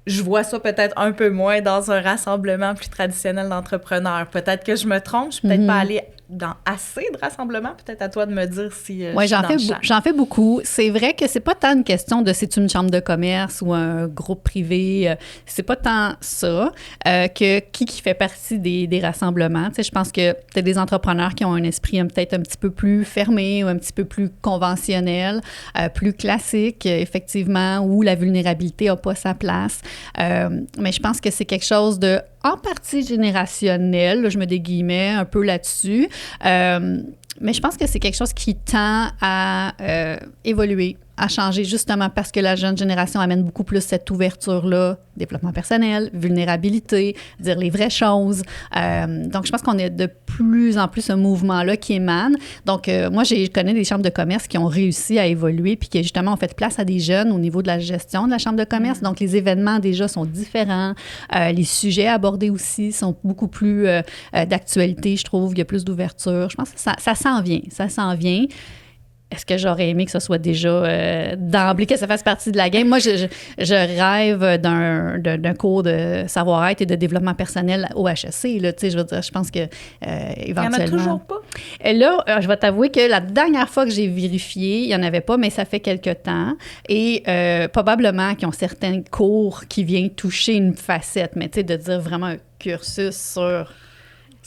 Speaker 2: Je vois ça peut-être un peu moins dans un rassemblement plus traditionnel d'entrepreneurs. Peut-être que je me trompe, je suis peut-être pas allée dans assez de rassemblements. Peut-être à toi de me dire si
Speaker 3: Oui, j'en fais beaucoup. C'est vrai que c'est pas tant une question de c'est une chambre de commerce ou un groupe privé. C'est pas tant ça que qui fait partie des rassemblements. Tu sais, je pense que tu as des entrepreneurs qui ont un esprit peut-être un petit peu plus fermé ou un petit peu plus conventionnel, plus classique, effectivement, où la vulnérabilité n'a pas sa place. Mais je pense que c'est quelque chose de en partie générationnel, là, je me déguillemets un peu là-dessus, mais je pense que c'est quelque chose qui tend à évoluer, à changer justement parce que la jeune génération amène beaucoup plus cette ouverture-là, développement personnel, vulnérabilité, dire les vraies choses. Donc, je pense qu'on a de plus en plus ce mouvement-là qui émane. Donc, moi, je connais des chambres de commerce qui ont réussi à évoluer puis qui, justement, ont fait place à des jeunes au niveau de la gestion de la chambre de commerce. Donc, les événements, déjà, sont différents. Les sujets abordés aussi sont beaucoup plus d'actualité, je trouve. Il y a plus d'ouverture. Je pense que ça s'en vient. Ça s'en vient. Est-ce que j'aurais aimé que ce soit déjà d'emblée, que ça fasse partie de la game? Moi, je rêve d'un cours de savoir-être et de développement personnel au HEC. Là, je veux dire, je pense que éventuellement...
Speaker 2: Il n'y en a toujours pas?
Speaker 3: Là, je vais t'avouer que la dernière fois que j'ai vérifié, il n'y en avait pas, mais ça fait quelque temps. Et probablement qu'ils ont certains cours qui viennent toucher une facette, mais tu sais, de dire vraiment un cursus sur...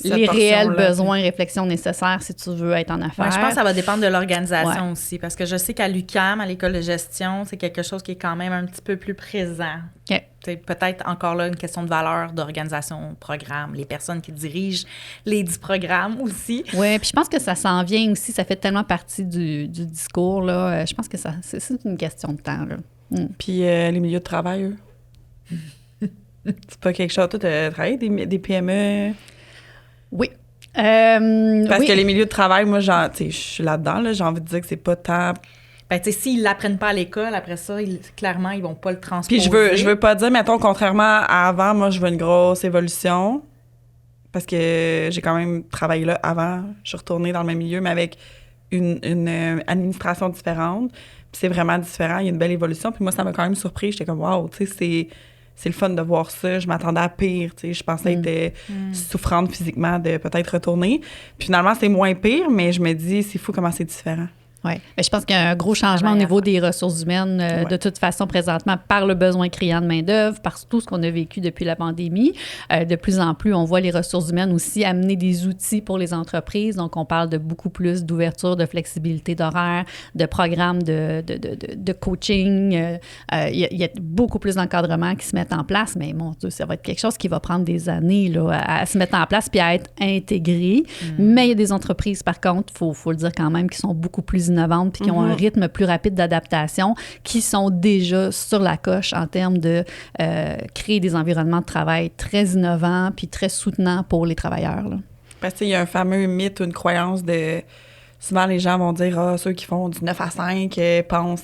Speaker 3: les réels besoins et réflexions nécessaires si tu veux être en affaires.
Speaker 2: Ouais, je pense que ça va dépendre de l'organisation aussi, parce que je sais qu'à l'UQAM, à l'école de gestion, c'est quelque chose qui est quand même un petit peu plus présent.
Speaker 3: Okay.
Speaker 2: C'est peut-être encore là une question de valeur, d'organisation, programme, les personnes qui dirigent les 10 programmes aussi.
Speaker 3: Oui, puis je pense que ça s'en vient aussi, ça fait tellement partie du discours, là. Je pense que c'est une question de temps, là.
Speaker 1: Puis les milieux de travail, eux? C'est pas quelque chose... Toi, tu as travaillé des PME...
Speaker 3: Oui.
Speaker 1: Parce que les milieux de travail, moi, je suis là-dedans, là, j'ai envie de dire que c'est pas tant...
Speaker 2: Ben, tu sais, s'ils l'apprennent pas à l'école, après ça, clairement, ils vont pas le transposer.
Speaker 1: Puis je veux pas dire, mettons, contrairement à avant, moi, je veux une grosse évolution, parce que j'ai quand même travaillé là avant, je suis retournée dans le même milieu, mais avec une administration différente, puis c'est vraiment différent, il y a une belle évolution, puis moi, ça m'a quand même surpris, j'étais comme, wow, tu sais, c'est le fun de voir ça. Je m'attendais à pire, tu sais. Je pensais être souffrante physiquement de peut-être retourner. Puis finalement, c'est moins pire, mais je me dis, c'est fou comment c'est différent.
Speaker 3: Oui, mais je pense qu'il y a un gros changement au niveau des ressources humaines, de toute façon, présentement, par le besoin criant de main-d'œuvre, par tout ce qu'on a vécu depuis la pandémie. De plus en plus, on voit les ressources humaines aussi amener des outils pour les entreprises. Donc, on parle de beaucoup plus d'ouverture, de flexibilité d'horaire, de programmes de coaching. Il y a beaucoup plus d'encadrement qui se mettent en place, mais mon Dieu, ça va être quelque chose qui va prendre des années là, à se mettre en place puis à être intégré. Mais il y a des entreprises, par contre, faut le dire quand même, qui sont beaucoup plus innovantes puis qui ont un rythme plus rapide d'adaptation, qui sont déjà sur la coche en termes de créer des environnements de travail très innovants puis très soutenants pour les travailleurs. Là.
Speaker 1: Parce qu'il y a un fameux mythe ou une croyance de... Souvent, les gens vont dire « ceux qui font du 9 à 5 pensent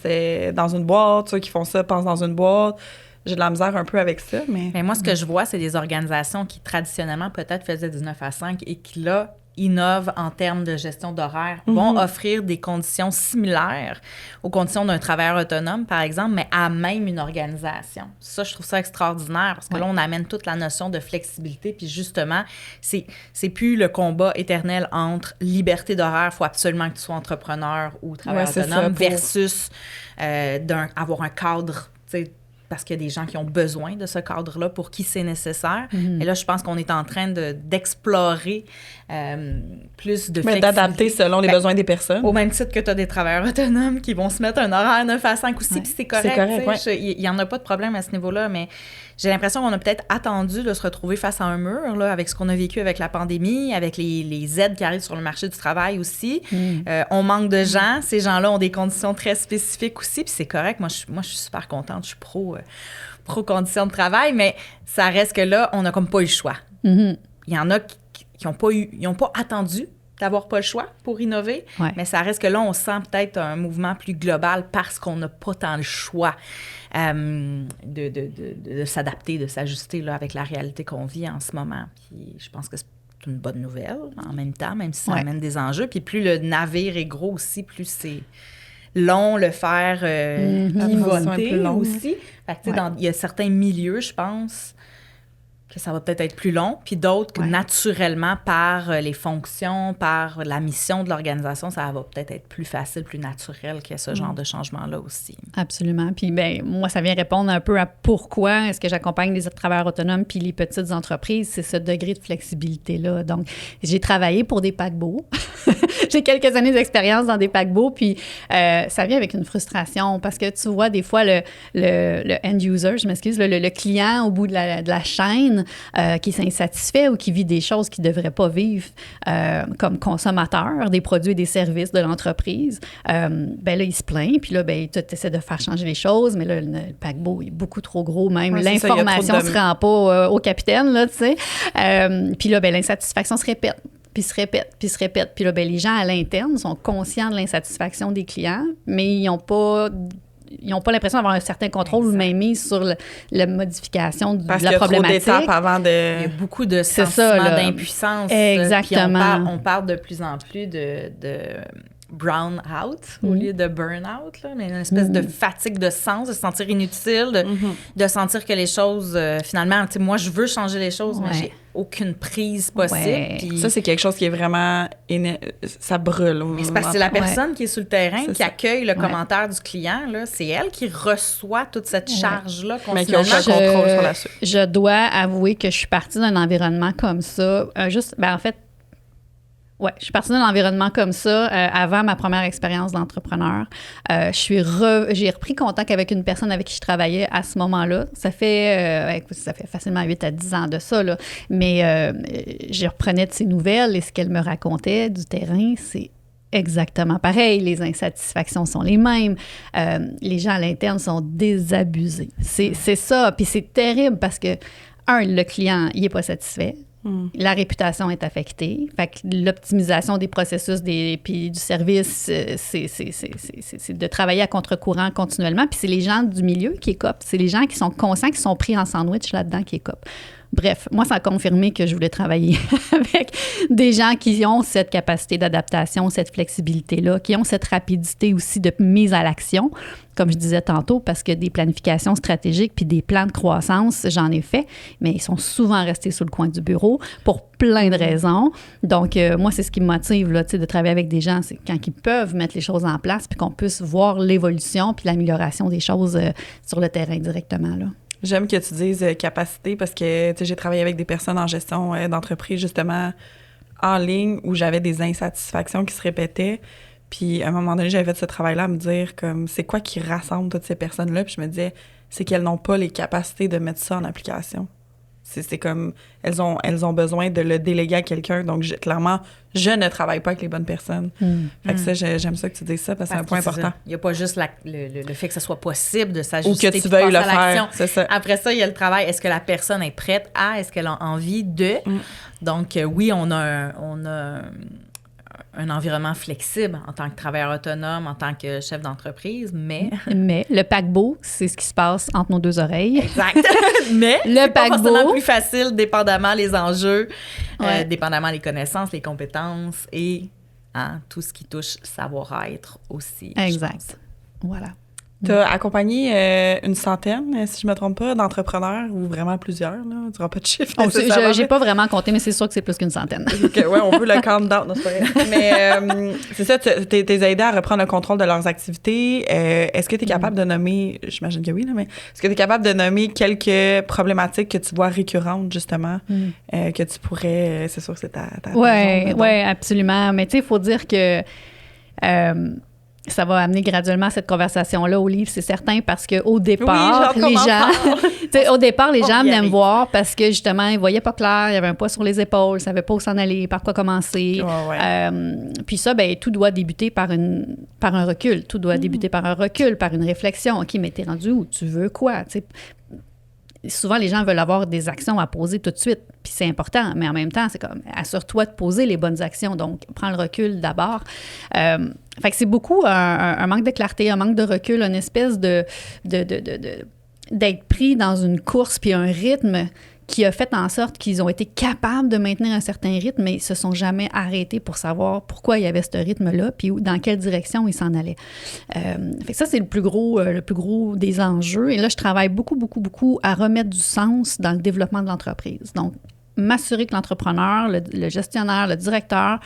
Speaker 1: dans une boîte, ceux qui font ça pensent dans une boîte ». J'ai de la misère un peu avec ça, mais...
Speaker 2: Mais moi, ce que je vois, c'est des organisations qui, traditionnellement, peut-être faisaient du 9 à 5 et qui, là, innovent en termes de gestion d'horaire vont offrir des conditions similaires aux conditions d'un travailleur autonome, par exemple, mais à même une organisation. Ça, je trouve ça extraordinaire parce que là, on amène toute la notion de flexibilité. Puis justement, c'est plus le combat éternel entre liberté d'horaire, il faut absolument que tu sois entrepreneur ou travailleur autonome, versus avoir un cadre, tu sais, parce qu'il y a des gens qui ont besoin de ce cadre-là, pour qui c'est nécessaire. Et là, je pense qu'on est en train d'explorer plus de flexibilité.
Speaker 1: D'adapter selon les besoins des personnes.
Speaker 2: Au même titre que tu as des travailleurs autonomes qui vont se mettre un horaire 9 à 5 aussi, puis c'est correct. Il n'y en a pas de problème à ce niveau-là, mais j'ai l'impression qu'on a peut-être attendu de se retrouver face à un mur, là, avec ce qu'on a vécu avec la pandémie, avec les aides qui arrivent sur le marché du travail aussi. On manque de gens. Ces gens-là ont des conditions très spécifiques aussi, puis c'est correct. Moi, je suis super contente. Je suis pro conditions de travail, mais ça reste que là, on n'a comme pas eu le choix. Il y en a qui n'ont pas attendu d'avoir pas le choix pour innover, mais ça reste que là, on sent peut-être un mouvement plus global parce qu'on n'a pas tant le choix de s'adapter, de s'ajuster là, avec la réalité qu'on vit en ce moment. Puis je pense que c'est une bonne nouvelle en même temps, même si ça amène des enjeux. Puis plus le navire est gros aussi, plus c'est long le faire pivoter aussi. Fait que, il y a certains milieux, je pense, que ça va peut-être être plus long, puis d'autres que naturellement, par les fonctions, par la mission de l'organisation, ça va peut-être être plus facile, plus naturel qu'il y ait ce genre de changement-là aussi.
Speaker 3: Absolument. Puis moi, ça vient répondre un peu à pourquoi est-ce que j'accompagne les travailleurs autonomes puis les petites entreprises, c'est ce degré de flexibilité-là. Donc, j'ai travaillé pour des paquebots. J'ai quelques années d'expérience dans des paquebots, puis ça vient avec une frustration parce que tu vois, des fois, le end-user, je m'excuse, le client au bout de la chaîne, qui s'insatisfait ou qui vit des choses qu'il ne devrait pas vivre comme consommateur des produits et des services de l'entreprise, là, il se plaint, puis là, tu essaies de faire changer les choses, mais là, le paquebot est beaucoup trop gros, même l'information ne se rend pas au capitaine, là, tu sais. Puis là, l'insatisfaction se répète. Puis se répète. Puis là, les gens à l'interne sont conscients de l'insatisfaction des clients, mais ils n'ont pas l'impression d'avoir un certain contrôle ou même mise sur la modification de la problématique.
Speaker 1: Parce qu'il y a trop d'étapes avant de...
Speaker 2: Il y a beaucoup de sentiments d'impuissance.
Speaker 3: Exactement.
Speaker 2: Puis on parle de plus en plus de brown out au lieu de burn out, là, mais une espèce de fatigue de sens, de se sentir inutile, de sentir que les choses, finalement, tu sais, moi, je veux changer les choses, mais j'ai aucune prise possible. Puis...
Speaker 1: Ça, c'est quelque chose qui est vraiment... ça brûle.
Speaker 2: Mais c'est parce que c'est la personne qui est sur le terrain, qui accueille le commentaire du client, là, c'est elle qui reçoit toute cette charge-là continuellement.
Speaker 1: Mais qui a aucun contrôle sur la suite.
Speaker 3: Je dois avouer que je suis partie d'un environnement comme ça. En fait, je suis partie d'un environnement comme ça avant ma première expérience d'entrepreneur. J'ai repris contact avec une personne avec qui je travaillais à ce moment-là. Ça fait facilement 8 à 10 ans de ça, là. Mais je reprenais de ses nouvelles et ce qu'elle me racontait du terrain, c'est exactement pareil. Les insatisfactions sont les mêmes. Les gens à l'interne sont désabusés. C'est ça. Puis c'est terrible parce que, le client, il n'est pas satisfait. La réputation est affectée. Fait que l'optimisation des processus puis du service, c'est de travailler à contre-courant continuellement. Puis c'est les gens du milieu qui écopent. C'est les gens qui sont conscients, qui sont pris en sandwich là-dedans qui écopent. Bref, moi, ça a confirmé que je voulais travailler avec des gens qui ont cette capacité d'adaptation, cette flexibilité-là, qui ont cette rapidité aussi de mise à l'action, comme je disais tantôt, parce que des planifications stratégiques puis des plans de croissance, j'en ai fait, mais ils sont souvent restés sous le coin du bureau pour plein de raisons. Donc, moi, c'est ce qui me motive là, de travailler avec des gens, c'est quand ils peuvent mettre les choses en place puis qu'on puisse voir l'évolution puis l'amélioration des choses sur le terrain directement, là.
Speaker 1: J'aime que tu dises capacité parce que j'ai travaillé avec des personnes en gestion d'entreprise, justement, en ligne, où j'avais des insatisfactions qui se répétaient. Puis, à un moment donné, j'avais fait ce travail-là à me dire, comme, c'est quoi qui rassemble toutes ces personnes-là? Puis je me disais, c'est qu'elles n'ont pas les capacités de mettre ça en application. C'est comme, elles ont besoin de le déléguer à quelqu'un. Donc, clairement, je ne travaille pas avec les bonnes personnes. Fait que ça, j'aime ça que tu dises ça parce que c'est un point important.
Speaker 2: Il n'y a pas juste le fait que ce soit possible de s'ajuster.
Speaker 1: Ou que tu veuilles le faire, c'est ça.
Speaker 2: Après ça, il y a le travail. Est-ce que la personne est prête à? Est-ce qu'elle a envie de? Donc, oui, on a un environnement flexible en tant que travailleur autonome, en tant que chef d'entreprise, mais...
Speaker 3: Mais le paquebot, c'est ce qui se passe entre nos deux oreilles.
Speaker 2: Exact. Mais
Speaker 3: le
Speaker 2: c'est pas
Speaker 3: paquebot,
Speaker 2: forcément plus facile, dépendamment les enjeux, dépendamment les connaissances, les compétences et tout ce qui touche savoir-être aussi.
Speaker 3: Exact. Voilà.
Speaker 1: Tu as accompagné une centaine, si je ne me trompe pas, d'entrepreneurs ou vraiment plusieurs. Là. Tu n'auras pas de chiffre.
Speaker 3: Je n'ai pas vraiment compté, mais c'est sûr que c'est plus qu'une centaine.
Speaker 1: Oui, on peut le countdown. Non, c'est pas vrai. Mais c'est ça, tu t'es aidé à reprendre le contrôle de leurs activités. Est-ce que tu es capable de nommer, j'imagine que oui, là, mais est-ce que tu es capable de nommer quelques problématiques que tu vois récurrentes, justement, que tu pourrais, c'est sûr que c'est ta
Speaker 3: Oui, absolument. Mais tu sais, il faut dire que... ça va amener graduellement cette conversation-là au livre, c'est certain, parce qu'au départ, les gens venaient me voir parce que, justement, ils ne voyaient pas clair, il y avait un poids sur les épaules, ils ne savaient pas où s'en aller, par quoi commencer. Puis ça, ben tout doit débuter par un recul. Tout doit débuter par un recul, par une réflexion. OK, mais t'es rendu où? Tu veux quoi? T'sais, souvent, les gens veulent avoir des actions à poser tout de suite, puis c'est important, mais en même temps, c'est comme, assure-toi de poser les bonnes actions, donc prends le recul d'abord. Fait que c'est beaucoup un manque de clarté, un manque de recul, une espèce d'être pris dans une course puis un rythme qui a fait en sorte qu'ils ont été capables de maintenir un certain rythme, mais ils ne se sont jamais arrêtés pour savoir pourquoi il y avait ce rythme-là, puis dans quelle direction ils s'en allaient. Fait que ça, c'est le plus gros des enjeux. Et là, je travaille beaucoup à remettre du sens dans le développement de l'entreprise. Donc, m'assurer que l'entrepreneur, le gestionnaire, le directeur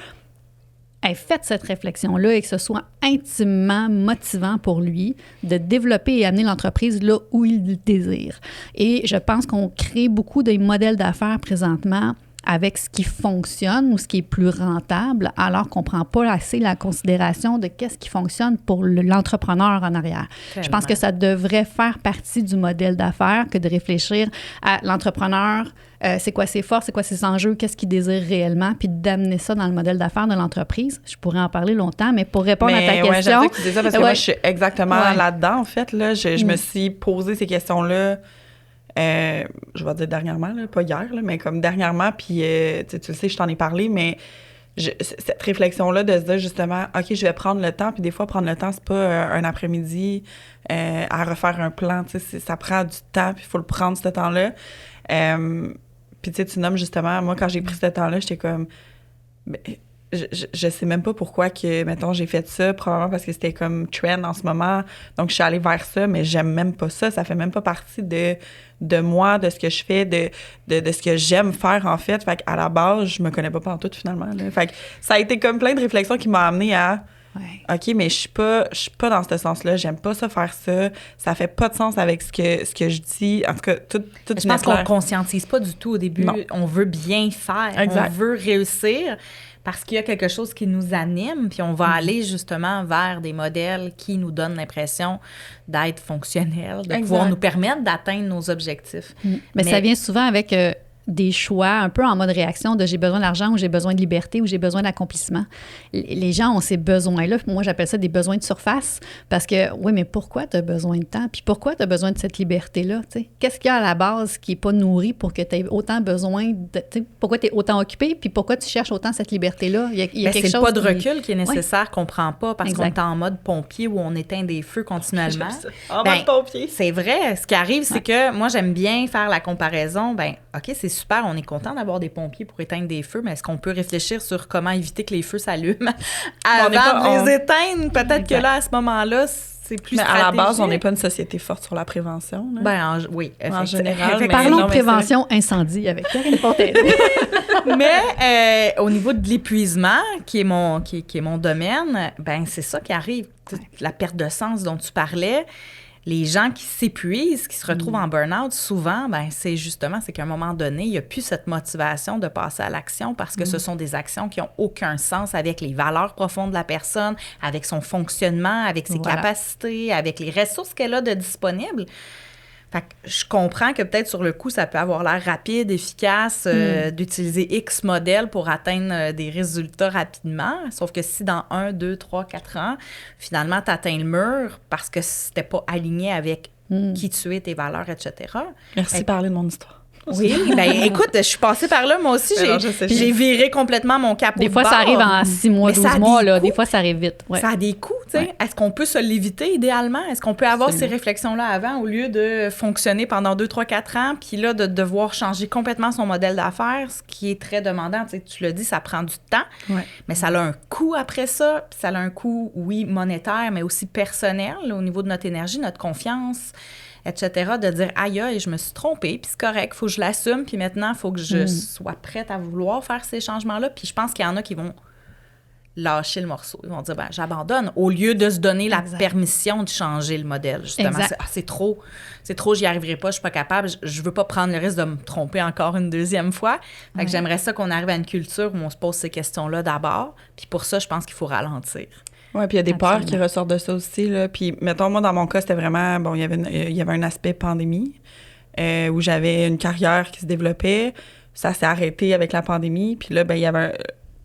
Speaker 3: ait fait cette réflexion-là et que ce soit intimement motivant pour lui de développer et amener l'entreprise là où il le désire. Et je pense qu'on crée beaucoup de modèles d'affaires présentement avec ce qui fonctionne ou ce qui est plus rentable, alors qu'on ne prend pas assez la considération de qu'est-ce qui fonctionne pour l'entrepreneur en arrière. Tellement. Je pense que ça devrait faire partie du modèle d'affaires que de réfléchir à l'entrepreneur, c'est quoi ses forces, c'est quoi ses enjeux, qu'est-ce qu'il désire réellement, puis d'amener ça dans le modèle d'affaires de l'entreprise. Je pourrais en parler longtemps, mais pour répondre à ta question...
Speaker 1: Mais que tu dis ça parce que moi, je suis exactement là-dedans, en fait. Là, je me suis posé ces questions-là. Je vais dire dernièrement, là, pas hier, là, mais comme dernièrement, puis tu le sais, je t'en ai parlé, mais cette réflexion-là de se dire justement, OK, je vais prendre le temps, puis des fois, prendre le temps, c'est pas un après-midi à refaire un plan, tu sais, ça prend du temps, puis il faut le prendre, ce temps-là. Puis tu nommes justement, moi, quand j'ai pris ce temps-là, j'étais comme... Je sais même pas pourquoi que, mettons, j'ai fait ça, probablement parce que c'était comme trend en ce moment, donc je suis allée vers ça, mais j'aime même pas ça fait même pas partie de moi, de ce que je fais, de ce que j'aime faire, en fait. Fait qu'à la base, je me connais pas pantoute, finalement, là. Fait que ça a été comme plein de réflexions qui m'ont amené à OK, mais je suis pas dans ce sens-là, j'aime pas ça faire ça fait pas de sens avec ce que je dis. En tout cas, tout
Speaker 2: je pense qu'on conscientise pas du tout au début. Non. On veut bien faire, exact. On veut réussir parce qu'il y a quelque chose qui nous anime, puis on va aller justement vers des modèles qui nous donnent l'impression d'être fonctionnels, de pouvoir nous permettre d'atteindre nos objectifs.
Speaker 3: Mais ça vient souvent avec... des choix un peu en mode réaction de j'ai besoin d'argent ou j'ai besoin de liberté ou j'ai besoin d'accomplissement. Les gens ont ces besoins-là. Moi, j'appelle ça des besoins de surface parce que, oui, mais pourquoi tu as besoin de temps? Puis pourquoi tu as besoin de cette liberté-là? T'sais? Qu'est-ce qu'il y a à la base qui n'est pas nourri pour que tu aies autant besoin de... Pourquoi tu es autant occupé? Puis pourquoi tu cherches autant cette liberté-là? Il y a quelque chose...
Speaker 2: C'est le pas de recul qui est nécessaire qu'on ne prend pas parce qu'on est en mode pompier où on éteint des feux continuellement.
Speaker 1: En mode pompier.
Speaker 2: C'est vrai. Ce qui arrive, c'est que moi, j'aime bien faire la comparaison. OK, c'est super, on est content d'avoir des pompiers pour éteindre des feux, mais est-ce qu'on peut réfléchir sur comment éviter que les feux s'allument avant de les éteindre? Peut-être que là, à ce moment-là, c'est plus stratégique.
Speaker 1: À la base, on n'est pas une société forte sur la prévention.
Speaker 2: Oui,
Speaker 1: en général.
Speaker 3: Parlons de prévention incendie avec Karine Fontaine.
Speaker 2: Mais au niveau de l'épuisement, qui est mon domaine, c'est ça qui arrive. La perte de sens dont tu parlais. Les gens qui s'épuisent, qui se retrouvent en burn-out, souvent, c'est qu'à un moment donné, il n'y a plus cette motivation de passer à l'action parce que ce sont des actions qui n'ont aucun sens avec les valeurs profondes de la personne, avec son fonctionnement, avec ses capacités, avec les ressources qu'elle a de disponibles. Fait que je comprends que peut-être sur le coup, ça peut avoir l'air rapide, efficace, d'utiliser X modèles pour atteindre des résultats rapidement. Sauf que si dans 1, 2, 3, 4 ans, finalement, tu atteins le mur parce que c'était pas aligné avec qui tu es, tes valeurs, etc.
Speaker 1: Merci de parler de mon histoire.
Speaker 2: Oui, bien, écoute, je suis passée par là, moi aussi. J'ai viré complètement mon capot.
Speaker 3: Des fois, ça arrive en 6 mois, 12 mois. Là. Des fois, ça arrive vite. Ouais.
Speaker 2: Ça a des coûts, tu sais. Ouais. Est-ce qu'on peut se l'éviter idéalement? Est-ce qu'on peut avoir ces réflexions-là avant au lieu de fonctionner pendant 2, 3, 4 ans, puis là, de devoir changer complètement son modèle d'affaires, ce qui est très demandant. Tu sais, tu l'as dit, ça prend du temps, mais ça a un coût après ça. Puis ça a un coût, oui, monétaire, mais aussi personnel, là, au niveau de notre énergie, notre confiance, etc., de dire « Aïe, je me suis trompée, puis c'est correct, il faut que je l'assume, puis maintenant, il faut que je sois prête à vouloir faire ces changements-là. » Puis je pense qu'il y en a qui vont lâcher le morceau. Ils vont dire « j'abandonne », au lieu de se donner la permission de changer le modèle, justement. C'est trop, j'y arriverai pas, je suis pas capable, je veux pas prendre le risque de me tromper encore une deuxième fois. Fait que j'aimerais ça qu'on arrive à une culture où on se pose ces questions-là d'abord, puis pour ça, je pense qu'il faut ralentir.
Speaker 1: Oui, puis il y a des peurs qui ressortent de ça aussi, là. Puis, mettons, moi, dans mon cas, c'était vraiment... Bon, il y avait un aspect pandémie où j'avais une carrière qui se développait. Ça s'est arrêté avec la pandémie. Puis là, il y avait...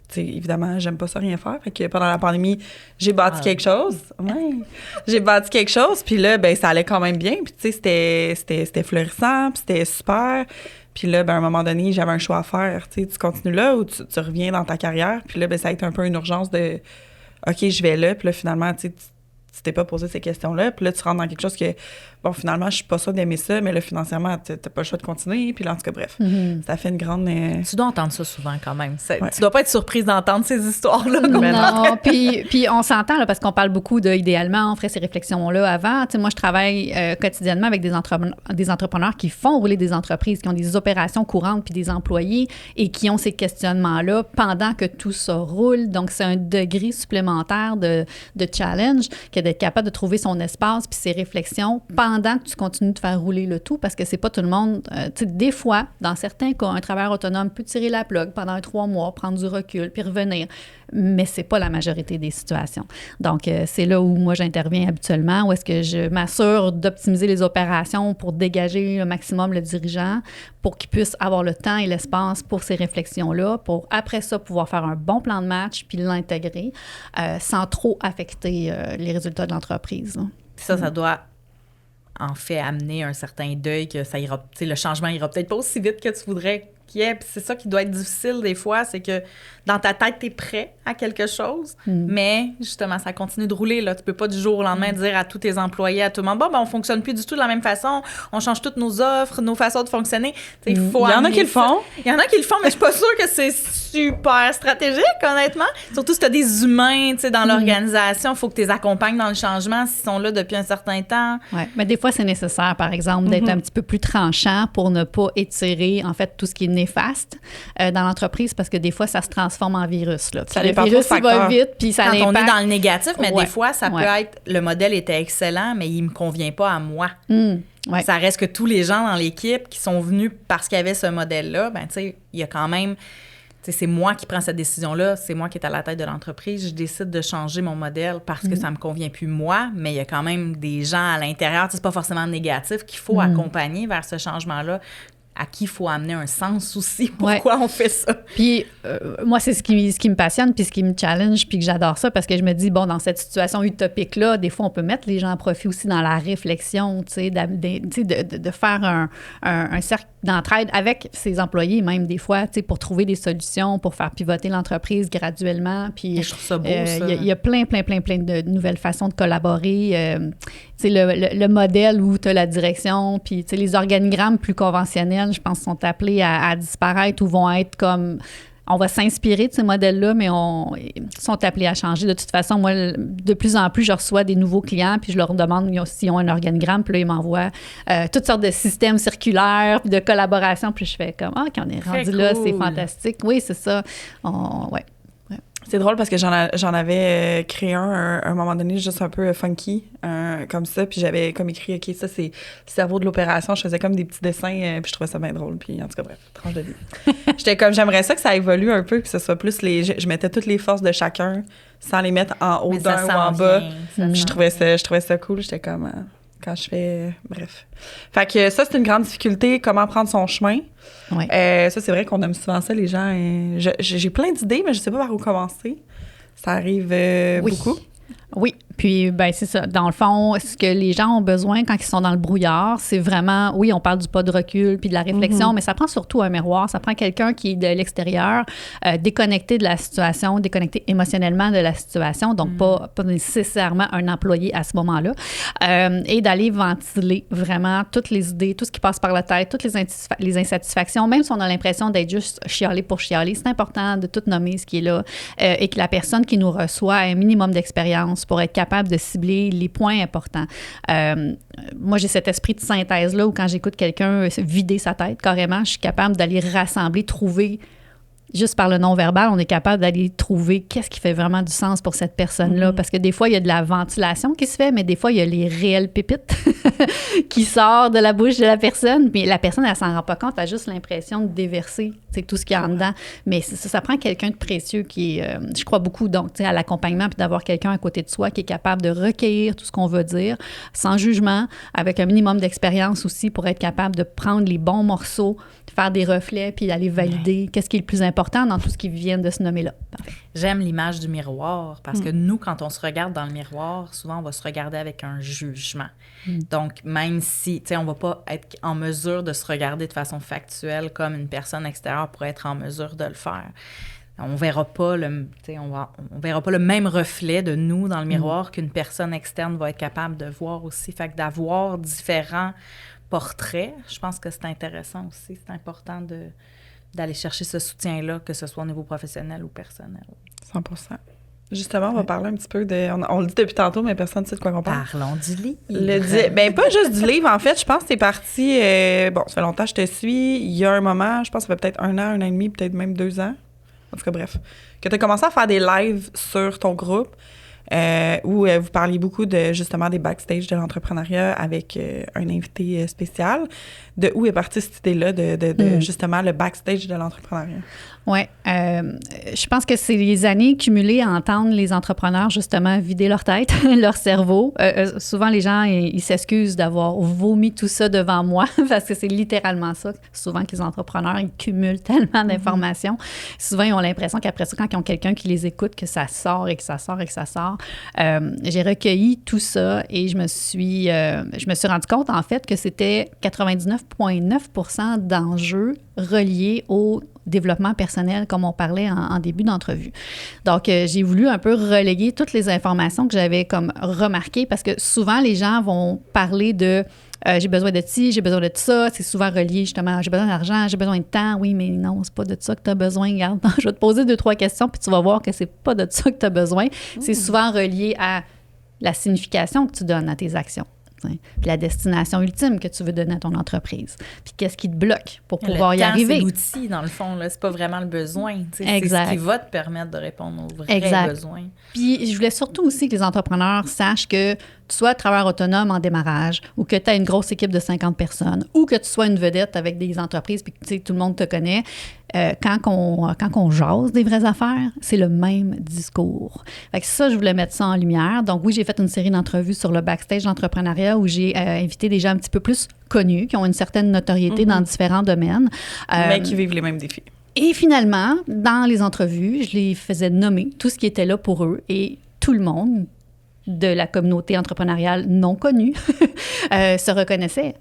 Speaker 1: Tu sais, évidemment, j'aime pas ça rien faire. Fait que pendant la pandémie, j'ai bâti quelque chose. Ouais. J'ai bâti quelque chose. Puis là, ça allait quand même bien. Puis, tu sais, c'était florissant. Puis c'était super. Puis là, à un moment donné, j'avais un choix à faire. Tu sais, tu continues là ou tu reviens dans ta carrière. Puis là, ça a été un peu une urgence de... OK, je vais là, puis là, finalement, tu t'es pas posé ces questions-là, puis là, tu rentres dans quelque chose que, bon, finalement, je suis pas sûre d'aimer ça, mais là, financièrement, t'as pas le choix de continuer, puis là, en tout cas, bref, ça fait une grande...
Speaker 2: Tu dois entendre ça souvent, quand même. Tu dois pas être surprise d'entendre ces histoires-là.
Speaker 3: Non, puis on s'entend, là, parce qu'on parle beaucoup de, idéalement, on ferait ces réflexions-là avant. Tu sais, moi, je travaille quotidiennement avec des entrepreneurs qui font rouler des entreprises, qui ont des opérations courantes, puis des employés, et qui ont ces questionnements-là pendant que tout ça roule. Donc, c'est un degré supplémentaire de challenge que d'être capable de trouver son espace puis ses réflexions pendant que tu continues de faire rouler le tout, parce que c'est pas tout le monde... tu sais, des fois, dans certains cas, un travailleur autonome peut tirer la plug pendant 3 mois, prendre du recul, puis revenir. Mais c'est pas la majorité des situations. Donc, c'est là où moi, j'interviens habituellement, où est-ce que je m'assure d'optimiser les opérations pour dégager le maximum le dirigeant, pour qu'il puisse avoir le temps et l'espace pour ces réflexions-là, pour après ça, pouvoir faire un bon plan de match puis l'intégrer sans trop affecter les résultats de l'entreprise.
Speaker 2: Ça doit en fait amener un certain deuil, que ça ira, tu sais, le changement ira peut-être pas aussi vite que tu voudrais qu'il y ait. Puis c'est ça qui doit être difficile des fois, c'est que dans ta tête, tu es prêt à quelque chose, mais justement, ça continue de rouler. Là. Tu peux pas du jour au lendemain dire à tous tes employés, à tout le monde, on fonctionne plus du tout de la même façon, on change toutes nos offres, nos façons de fonctionner. Il y
Speaker 1: en a qui le font.
Speaker 2: Il y en a qui le font, mais je suis pas sûre que c'est super stratégique, honnêtement. Surtout si tu as des humains dans l'organisation, il faut que tu les accompagnes dans le changement s'ils sont là depuis un certain temps.
Speaker 3: Oui, mais des fois, c'est nécessaire, par exemple, d'être un petit peu plus tranchant pour ne pas étirer, en fait, tout ce qui est néfaste dans l'entreprise, parce que des fois, ça se transforme en virus. Là.
Speaker 1: Ça
Speaker 3: le virus, il va vite, puis ça l'impacte.
Speaker 2: Quand on est dans le négatif, mais des fois, ça peut être, le modèle était excellent, mais il me convient pas à moi. Ça reste que tous les gens dans l'équipe qui sont venus parce qu'il y avait ce modèle-là, tu sais, il y a quand même... c'est moi qui prends cette décision-là, c'est moi qui est à la tête de l'entreprise, je décide de changer mon modèle parce que ça me convient plus moi, mais il y a quand même des gens à l'intérieur, c'est pas forcément négatif, qu'il faut accompagner vers ce changement-là, à qui il faut amener un sens aussi. Pourquoi on fait ça?
Speaker 3: Puis moi, c'est ce qui me passionne, puis ce qui me challenge, puis que j'adore ça, parce que je me dis, bon, dans cette situation utopique-là, des fois, on peut mettre les gens à profit aussi dans la réflexion, tu sais, de faire un cercle d'entraide avec ses employés, même des fois, tu sais, pour trouver des solutions, pour faire pivoter l'entreprise graduellement. Puis
Speaker 2: je trouve ça beau, ça.
Speaker 3: Il y a plein de nouvelles façons de collaborer. Tu sais, le modèle où tu as la direction, puis tu sais, les organigrammes plus conventionnels, je pense, sont appelés à disparaître ou vont être comme... On va s'inspirer de ces modèles-là, mais sont appelés à changer. De toute façon, moi, de plus en plus, je reçois des nouveaux clients, puis je leur demande s'ils ont un organigramme, puis là, ils m'envoient toutes sortes de systèmes circulaires, puis de collaboration, puis je fais comme, OK, on est rendu là, c'est fantastique. Oui, c'est ça. Ouais.
Speaker 1: C'est drôle parce que j'en avais créé un moment donné, juste un peu funky, comme ça, puis j'avais comme écrit, OK, ça, c'est le cerveau de l'opération. Je faisais comme des petits dessins, puis je trouvais ça bien drôle, puis en tout cas, bref, tranche de vie. J'étais comme, j'aimerais ça que ça évolue un peu, que ce soit plus je mettais toutes les forces de chacun, sans les mettre en haut d'un ou en bas. Puis je trouvais ça cool, j'étais comme... quand je fais... Bref. Fait que ça, c'est une grande difficulté, comment prendre son chemin.
Speaker 3: Oui.
Speaker 1: Ça, c'est vrai qu'on aime souvent ça, les gens. J'ai plein d'idées, mais je sais pas par où commencer. Ça arrive beaucoup.
Speaker 3: Oui, Puis, ben c'est ça. Dans le fond, ce que les gens ont besoin quand ils sont dans le brouillard, c'est vraiment, oui, on parle du pas de recul puis de la réflexion, mais ça prend surtout un miroir. Ça prend quelqu'un qui est de l'extérieur, déconnecté de la situation, déconnecté émotionnellement de la situation, donc pas nécessairement un employé à ce moment-là, et d'aller ventiler vraiment toutes les idées, tout ce qui passe par la tête, toutes les insatisfactions, même si on a l'impression d'être juste chialé pour chialer. C'est important de tout nommer ce qui est là et que la personne qui nous reçoit ait un minimum d'expérience pour être capable de cibler les points importants. Moi, j'ai cet esprit de synthèse-là où quand j'écoute quelqu'un vider sa tête, carrément, je suis capable d'aller rassembler, trouver, juste par le non-verbal, on est capable d'aller trouver qu'est-ce qui fait vraiment du sens pour cette personne-là. Parce que des fois, il y a de la ventilation qui se fait, mais des fois, il y a les réelles pépites qui sortent de la bouche de la personne. Mais la personne, elle s'en rend pas compte, elle a juste l'impression de déverser tout ce qu'il y a en dedans. Mais ça prend quelqu'un de précieux qui est, je crois beaucoup, donc, à l'accompagnement, puis d'avoir quelqu'un à côté de soi qui est capable de recueillir tout ce qu'on veut dire, sans jugement, avec un minimum d'expérience aussi pour être capable de prendre les bons morceaux, faire des reflets, puis d'aller valider qu'est-ce qui est le plus important dans tout ce qui vient de se nommer là. Parfait.
Speaker 2: J'aime l'image du miroir parce que nous, quand on se regarde dans le miroir, souvent, on va se regarder avec un jugement. Donc, même si, tu sais, on va pas être en mesure de se regarder de façon factuelle comme une personne extérieure pourrait être en mesure de le faire. On verra pas on verra pas le même reflet de nous dans le miroir qu'une personne externe va être capable de voir aussi. Fait que d'avoir différents portraits, je pense que c'est intéressant aussi. C'est important d'aller chercher ce soutien-là, que ce soit au niveau professionnel ou personnel.
Speaker 1: 100%. Justement, on va parler un petit peu de... On le dit depuis tantôt, mais personne ne sait de quoi on parle.
Speaker 2: Parlons du livre.
Speaker 1: Ben pas juste du livre, en fait. Je pense que c'est parti... ça fait longtemps que je te suis. Il y a un moment, je pense que ça fait peut-être 1 an, 1 an et demi, peut-être même 2 ans. En tout cas, bref. Que tu as commencé à faire des lives sur ton groupe où vous parliez beaucoup de, justement, des backstage de l'entrepreneuriat avec un invité spécial. De où est partie cette idée-là de justement, le backstage de l'entrepreneuriat?
Speaker 3: Oui. Je pense que c'est les années cumulées à entendre les entrepreneurs, justement, vider leur tête, leur cerveau. Souvent, les gens, ils s'excusent d'avoir vomi tout ça devant moi parce que c'est littéralement ça. Souvent que les entrepreneurs, ils cumulent tellement d'informations. Souvent, ils ont l'impression qu'après ça, quand ils ont quelqu'un qui les écoute, que ça sort et que ça sort et que ça sort. J'ai recueilli tout ça et je me suis rendu compte, en fait, que c'était 99,9% d'enjeux reliés au développement personnel, comme on parlait en début d'entrevue. Donc, j'ai voulu un peu reléguer toutes les informations que j'avais comme remarquées parce que souvent, les gens vont parler de j'ai besoin de ci, j'ai besoin de ça. C'est souvent relié, justement, j'ai besoin d'argent, j'ai besoin de temps. Oui, mais non, c'est pas de ça que tu as besoin. Regarde, je vais te poser 2-3 questions, puis tu vas voir que c'est pas de ça que tu as besoin. C'est souvent relié à la signification que tu donnes à tes actions. Puis la destination ultime que tu veux donner à ton entreprise. Puis qu'est-ce qui te bloque pour pouvoir y arriver?
Speaker 2: C'est l'outil, dans le fond. Là. C'est pas vraiment le besoin.
Speaker 3: Exact.
Speaker 2: C'est ce qui va te permettre de répondre aux vrais besoins.
Speaker 3: Puis je voulais surtout aussi que les entrepreneurs sachent que tu sois travailleur autonome en démarrage ou que tu as une grosse équipe de 50 personnes ou que tu sois une vedette avec des entreprises puis que tout le monde te connaît, quand on jase des vraies affaires, c'est le même discours. Fait que ça, je voulais mettre ça en lumière. Donc oui, j'ai fait une série d'entrevues sur le backstage d'entrepreneuriat où j'ai invité des gens un petit peu plus connus, qui ont une certaine notoriété dans différents domaines.
Speaker 1: Mais qui vivent les mêmes défis.
Speaker 3: Et finalement, dans les entrevues, je les faisais nommer tout ce qui était là pour eux et tout le monde de la communauté entrepreneuriale non connue se reconnaissait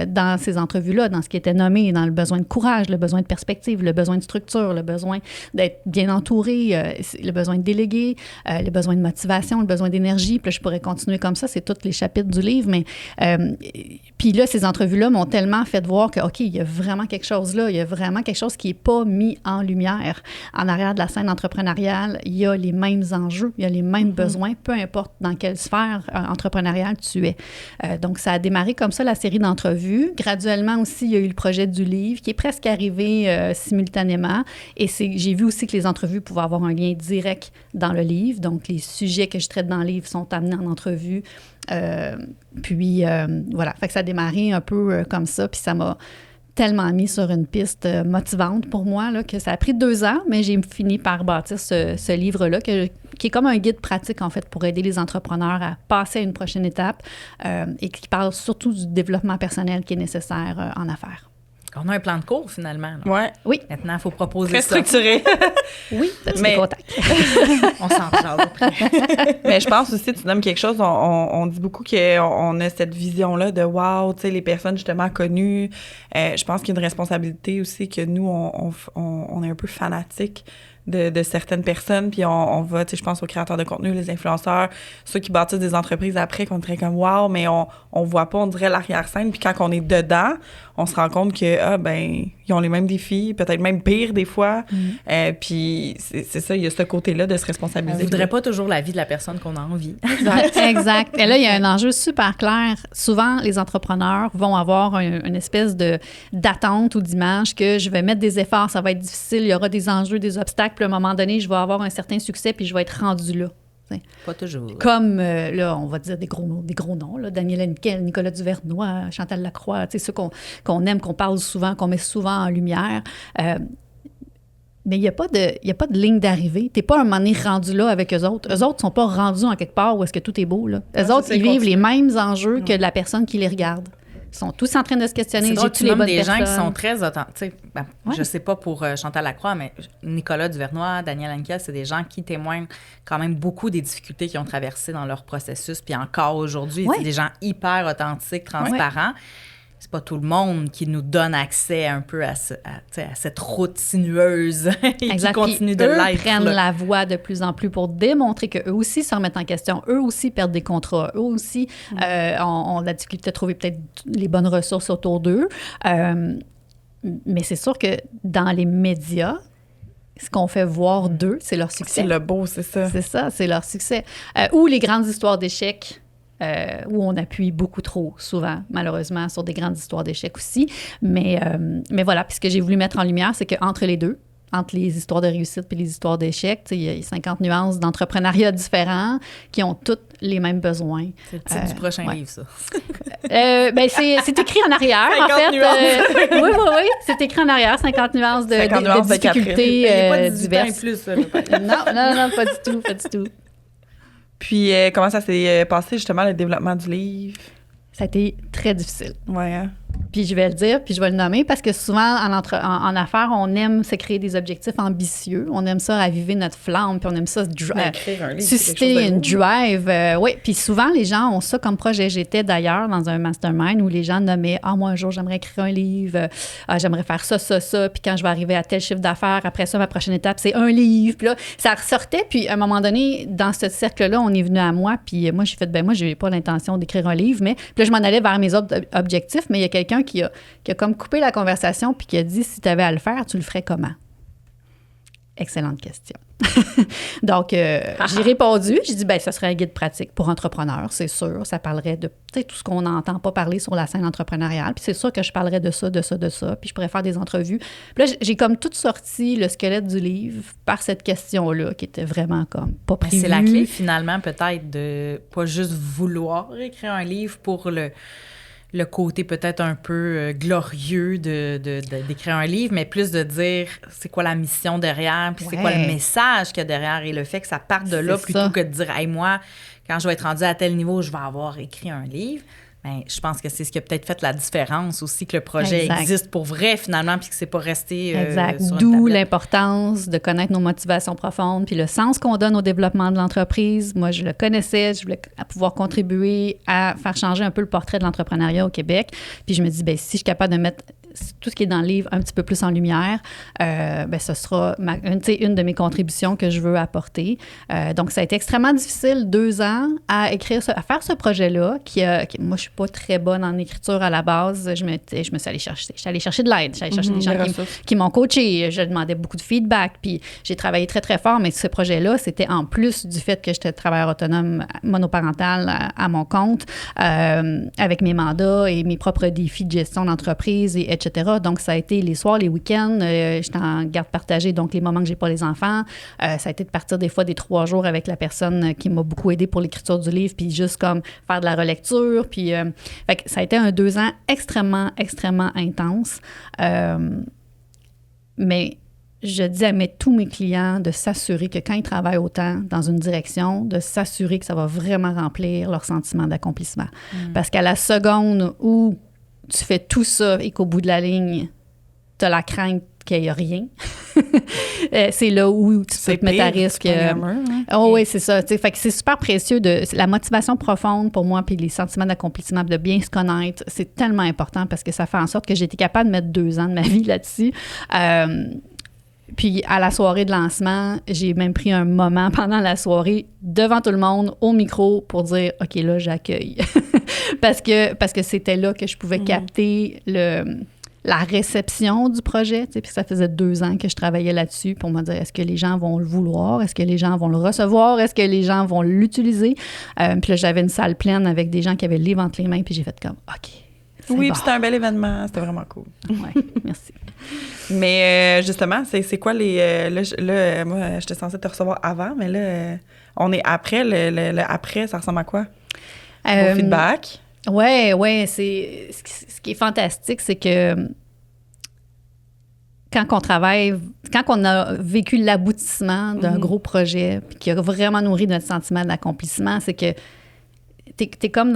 Speaker 3: dans ces entrevues-là, dans ce qui était nommé, dans le besoin de courage, le besoin de perspective, le besoin de structure, le besoin d'être bien entouré, le besoin de déléguer, le besoin de motivation, le besoin d'énergie. Puis là, je pourrais continuer comme ça, c'est tous les chapitres du livre, mais puis là, ces entrevues-là m'ont tellement fait voir que, OK, il y a vraiment quelque chose là, il y a vraiment quelque chose qui n'est pas mis en lumière. En arrière de la scène entrepreneuriale, il y a les mêmes enjeux, il y a les mêmes besoins, peu importe dans quelle sphère entrepreneuriale tu es. Donc, ça a démarré comme ça, la série d'entrevues. Graduellement aussi, il y a eu le projet du livre qui est presque arrivé simultanément. Et j'ai vu aussi que les entrevues pouvaient avoir un lien direct dans le livre. Donc, les sujets que je traite dans le livre sont amenés en entrevue. Puis, voilà. Fait que ça a démarré un peu comme ça. Puis, ça m'a tellement mis sur une piste motivante pour moi là, que ça a pris 2 ans, mais j'ai fini par bâtir ce livre-là qui est comme un guide pratique, en fait, pour aider les entrepreneurs à passer à une prochaine étape et qui parle surtout du développement personnel qui est nécessaire en affaires.
Speaker 2: On a un plan de cours, finalement. Là.
Speaker 1: Ouais.
Speaker 3: Oui.
Speaker 2: Maintenant, il faut proposer
Speaker 1: Très
Speaker 2: ça.
Speaker 1: structuré.
Speaker 3: Oui, tu
Speaker 1: Mais-
Speaker 3: des contacts.
Speaker 2: On s'en parle après.
Speaker 1: Mais je pense aussi, tu nommes quelque chose, on dit beaucoup qu'on a cette vision-là de wow, tu sais, les personnes justement connues. Je pense qu'il y a une responsabilité aussi que nous, on est un peu fanatiques de certaines personnes, puis on va, tu sais, je pense aux créateurs de contenu, les influenceurs, ceux qui bâtissent des entreprises après, qu'on dirait comme wow, mais on voit pas, on dirait l'arrière-scène, puis quand on est dedans, on se rend compte que, ben, ils ont les mêmes défis, peut-être même pire des fois, puis c'est ça, il y a ce côté-là de se responsabiliser.
Speaker 2: On voudrait pas toujours la vie de la personne qu'on a envie.
Speaker 3: Exact. Et là, il y a un enjeu super clair. Souvent, les entrepreneurs vont avoir une espèce d'attente ou d'image que je vais mettre des efforts, ça va être difficile, il y aura des enjeux, des obstacles, puis à un moment donné, je vais avoir un certain succès, puis je vais être rendu là.
Speaker 2: Pas toujours.
Speaker 3: Comme, là, on va dire des gros noms, là, Daniel Henkel, Nicolas Duvernois, Chantal Lacroix, ceux qu'on aime, qu'on parle souvent, qu'on met souvent en lumière. Mais il n'y a pas de ligne d'arrivée. Tu n'es pas un moment donné rendu là avec eux autres. Eux autres ne sont pas rendus en quelque part où est-ce que tout est beau. Là. Eux autres, ils vivent les mêmes enjeux que la personne qui les regarde. Ils sont tous en train de se questionner.
Speaker 2: C'est drôle, tu
Speaker 3: les
Speaker 2: nommes
Speaker 3: bonnes
Speaker 2: des
Speaker 3: personnes.
Speaker 2: gens qui sont très authentiques. Ben, je sais pas pour Chantal Lacroix, mais Nicolas Duvernois, Daniel Henkel, c'est des gens qui témoignent quand même beaucoup des difficultés qu'ils ont traversées dans leur processus. Puis encore aujourd'hui, c'est des gens hyper authentiques, transparents. C'est pas tout le monde qui nous donne accès un peu à cette route sinueuse et qui continue de l'être.
Speaker 3: Eux prennent la voie de plus en plus pour démontrer qu'eux aussi se remettent en question. Eux aussi perdent des contrats. Eux aussi ont la difficulté de trouver peut-être les bonnes ressources autour d'eux. Mais c'est sûr que dans les médias, ce qu'on fait voir d'eux, c'est leur succès.
Speaker 1: C'est le beau, c'est ça.
Speaker 3: C'est ça, c'est leur succès. Ou les grandes histoires d'échecs. Où on appuie beaucoup trop, souvent, malheureusement, sur des grandes histoires d'échecs aussi. Mais voilà, puis ce que j'ai voulu mettre en lumière, c'est qu'entre les deux, entre les histoires de réussite et les histoires d'échecs, il y a 50 nuances d'entrepreneuriat différents qui ont toutes les mêmes besoins.
Speaker 2: C'est le titre du prochain livre, ça.
Speaker 3: Ben c'est écrit en arrière, en fait. Oui, c'est écrit en arrière, 50 nuances de difficultés diverses.
Speaker 2: Plus, ça,
Speaker 3: non, pas du tout.
Speaker 1: Puis, comment ça s'est passé, justement, le développement du livre?
Speaker 3: Ça a été très difficile.
Speaker 1: Ouais, hein?
Speaker 3: Puis je vais le dire, puis je vais le nommer, parce que souvent, en affaires, on aime se créer des objectifs ambitieux. On aime ça raviver notre flamme, puis on aime ça susciter une drive. Oui, puis souvent, les gens ont ça comme projet. J'étais d'ailleurs dans un mastermind où les gens nommaient « Ah, moi, un jour, j'aimerais écrire un livre. J'aimerais faire ça. Puis quand je vais arriver à tel chiffre d'affaires, après ça, ma prochaine étape, c'est un livre. » Puis là, ça ressortait. Puis à un moment donné, dans ce cercle-là, on est venu à moi, puis moi, j'ai fait « Ben moi, j'ai pas l'intention d'écrire un livre. » Mais puis là, je m'en allais vers mes autres objectifs, mais il y a quelqu'un qui a comme coupé la conversation puis qui a dit, si tu avais à le faire, tu le ferais comment? Excellente question. Donc, j'ai répondu. J'ai dit, ben ça serait un guide pratique pour entrepreneurs, c'est sûr. Ça parlerait de tout ce qu'on n'entend pas parler sur la scène entrepreneuriale. Puis c'est sûr que je parlerais de ça. Puis je pourrais faire des entrevues. Puis là, j'ai comme tout sorti le squelette du livre par cette question-là, qui était vraiment comme pas prévue.
Speaker 2: C'est la clé, finalement, peut-être, de pas juste vouloir écrire un livre pour le côté peut-être un peu glorieux d'écrire un livre, mais plus de dire c'est quoi la mission derrière, puis c'est quoi le message qu'il y a derrière, et le fait que ça parte de là plutôt que de dire « Hey, moi, quand je vais être rendue à tel niveau, je vais avoir écrit un livre ». Bien, je pense que c'est ce qui a peut-être fait la différence aussi, que le projet existe pour vrai, finalement, puis que c'est pas resté sur une tablette.
Speaker 3: D'où l'importance de connaître nos motivations profondes, puis le sens qu'on donne au développement de l'entreprise. Moi, je le connaissais, je voulais pouvoir contribuer à faire changer un peu le portrait de l'entrepreneuriat au Québec. Puis je me dis, bien, si je suis capable de mettre tout ce qui est dans le livre un petit peu plus en lumière, bien, ce sera une de mes contributions que je veux apporter. Donc, ça a été extrêmement difficile, 2 ans, à faire ce projet-là, moi, je suis pas très bonne en écriture à la base. Je me suis allée chercher de l'aide. J'allais chercher des gens qui m'ont coachée. Je demandais beaucoup de feedback. Puis j'ai travaillé très, très fort. Mais ce projet-là, c'était en plus du fait que j'étais travailleur autonome monoparental à mon compte, avec mes mandats et mes propres défis de gestion d'entreprise, et etc. Donc, ça a été les soirs, les week-ends. J'étais en garde partagée, donc les moments que j'ai pas les enfants. Ça a été de partir des fois des 3 jours avec la personne qui m'a beaucoup aidée pour l'écriture du livre, puis juste comme faire de la relecture. Puis fait que ça a été un 2 ans extrêmement, extrêmement intense. Mais je dis à tous mes clients de s'assurer que quand ils travaillent autant dans une direction, de s'assurer que ça va vraiment remplir leur sentiment d'accomplissement. Parce qu'à la seconde où tu fais tout ça et qu'au bout de la ligne, t'as la crainte qu'il n'y a rien. C'est là où tu peux te mettre à risque. Oui, c'est ça. Fait que c'est super précieux. La motivation profonde pour moi, puis les sentiments d'accomplissement, de bien se connaître, c'est tellement important parce que ça fait en sorte que j'ai été capable de mettre 2 ans de ma vie là-dessus. Puis à la soirée de lancement, j'ai même pris un moment pendant la soirée devant tout le monde, au micro, pour dire « OK, là, j'accueille ». parce que c'était là que je pouvais capter la réception du projet, puis ça faisait 2 ans que je travaillais là-dessus pour me dire est-ce que les gens vont le vouloir, est-ce que les gens vont le recevoir, est-ce que les gens vont l'utiliser. Puis là, j'avais une salle pleine avec des gens qui avaient le livre entre les mains, puis j'ai fait comme OK.
Speaker 1: Oui, puis c'était un bel événement, c'était vraiment cool.
Speaker 3: Oui, merci.
Speaker 1: Mais justement, c'est quoi les... là, moi, j'étais censée te recevoir avant, mais là, on est après. Le après, ça ressemble à quoi? Au feedback?
Speaker 3: Oui, c'est... Ce qui est fantastique, c'est que quand on a vécu l'aboutissement d'un gros projet, puis qui a vraiment nourri notre sentiment d'accomplissement, c'est que t'es comme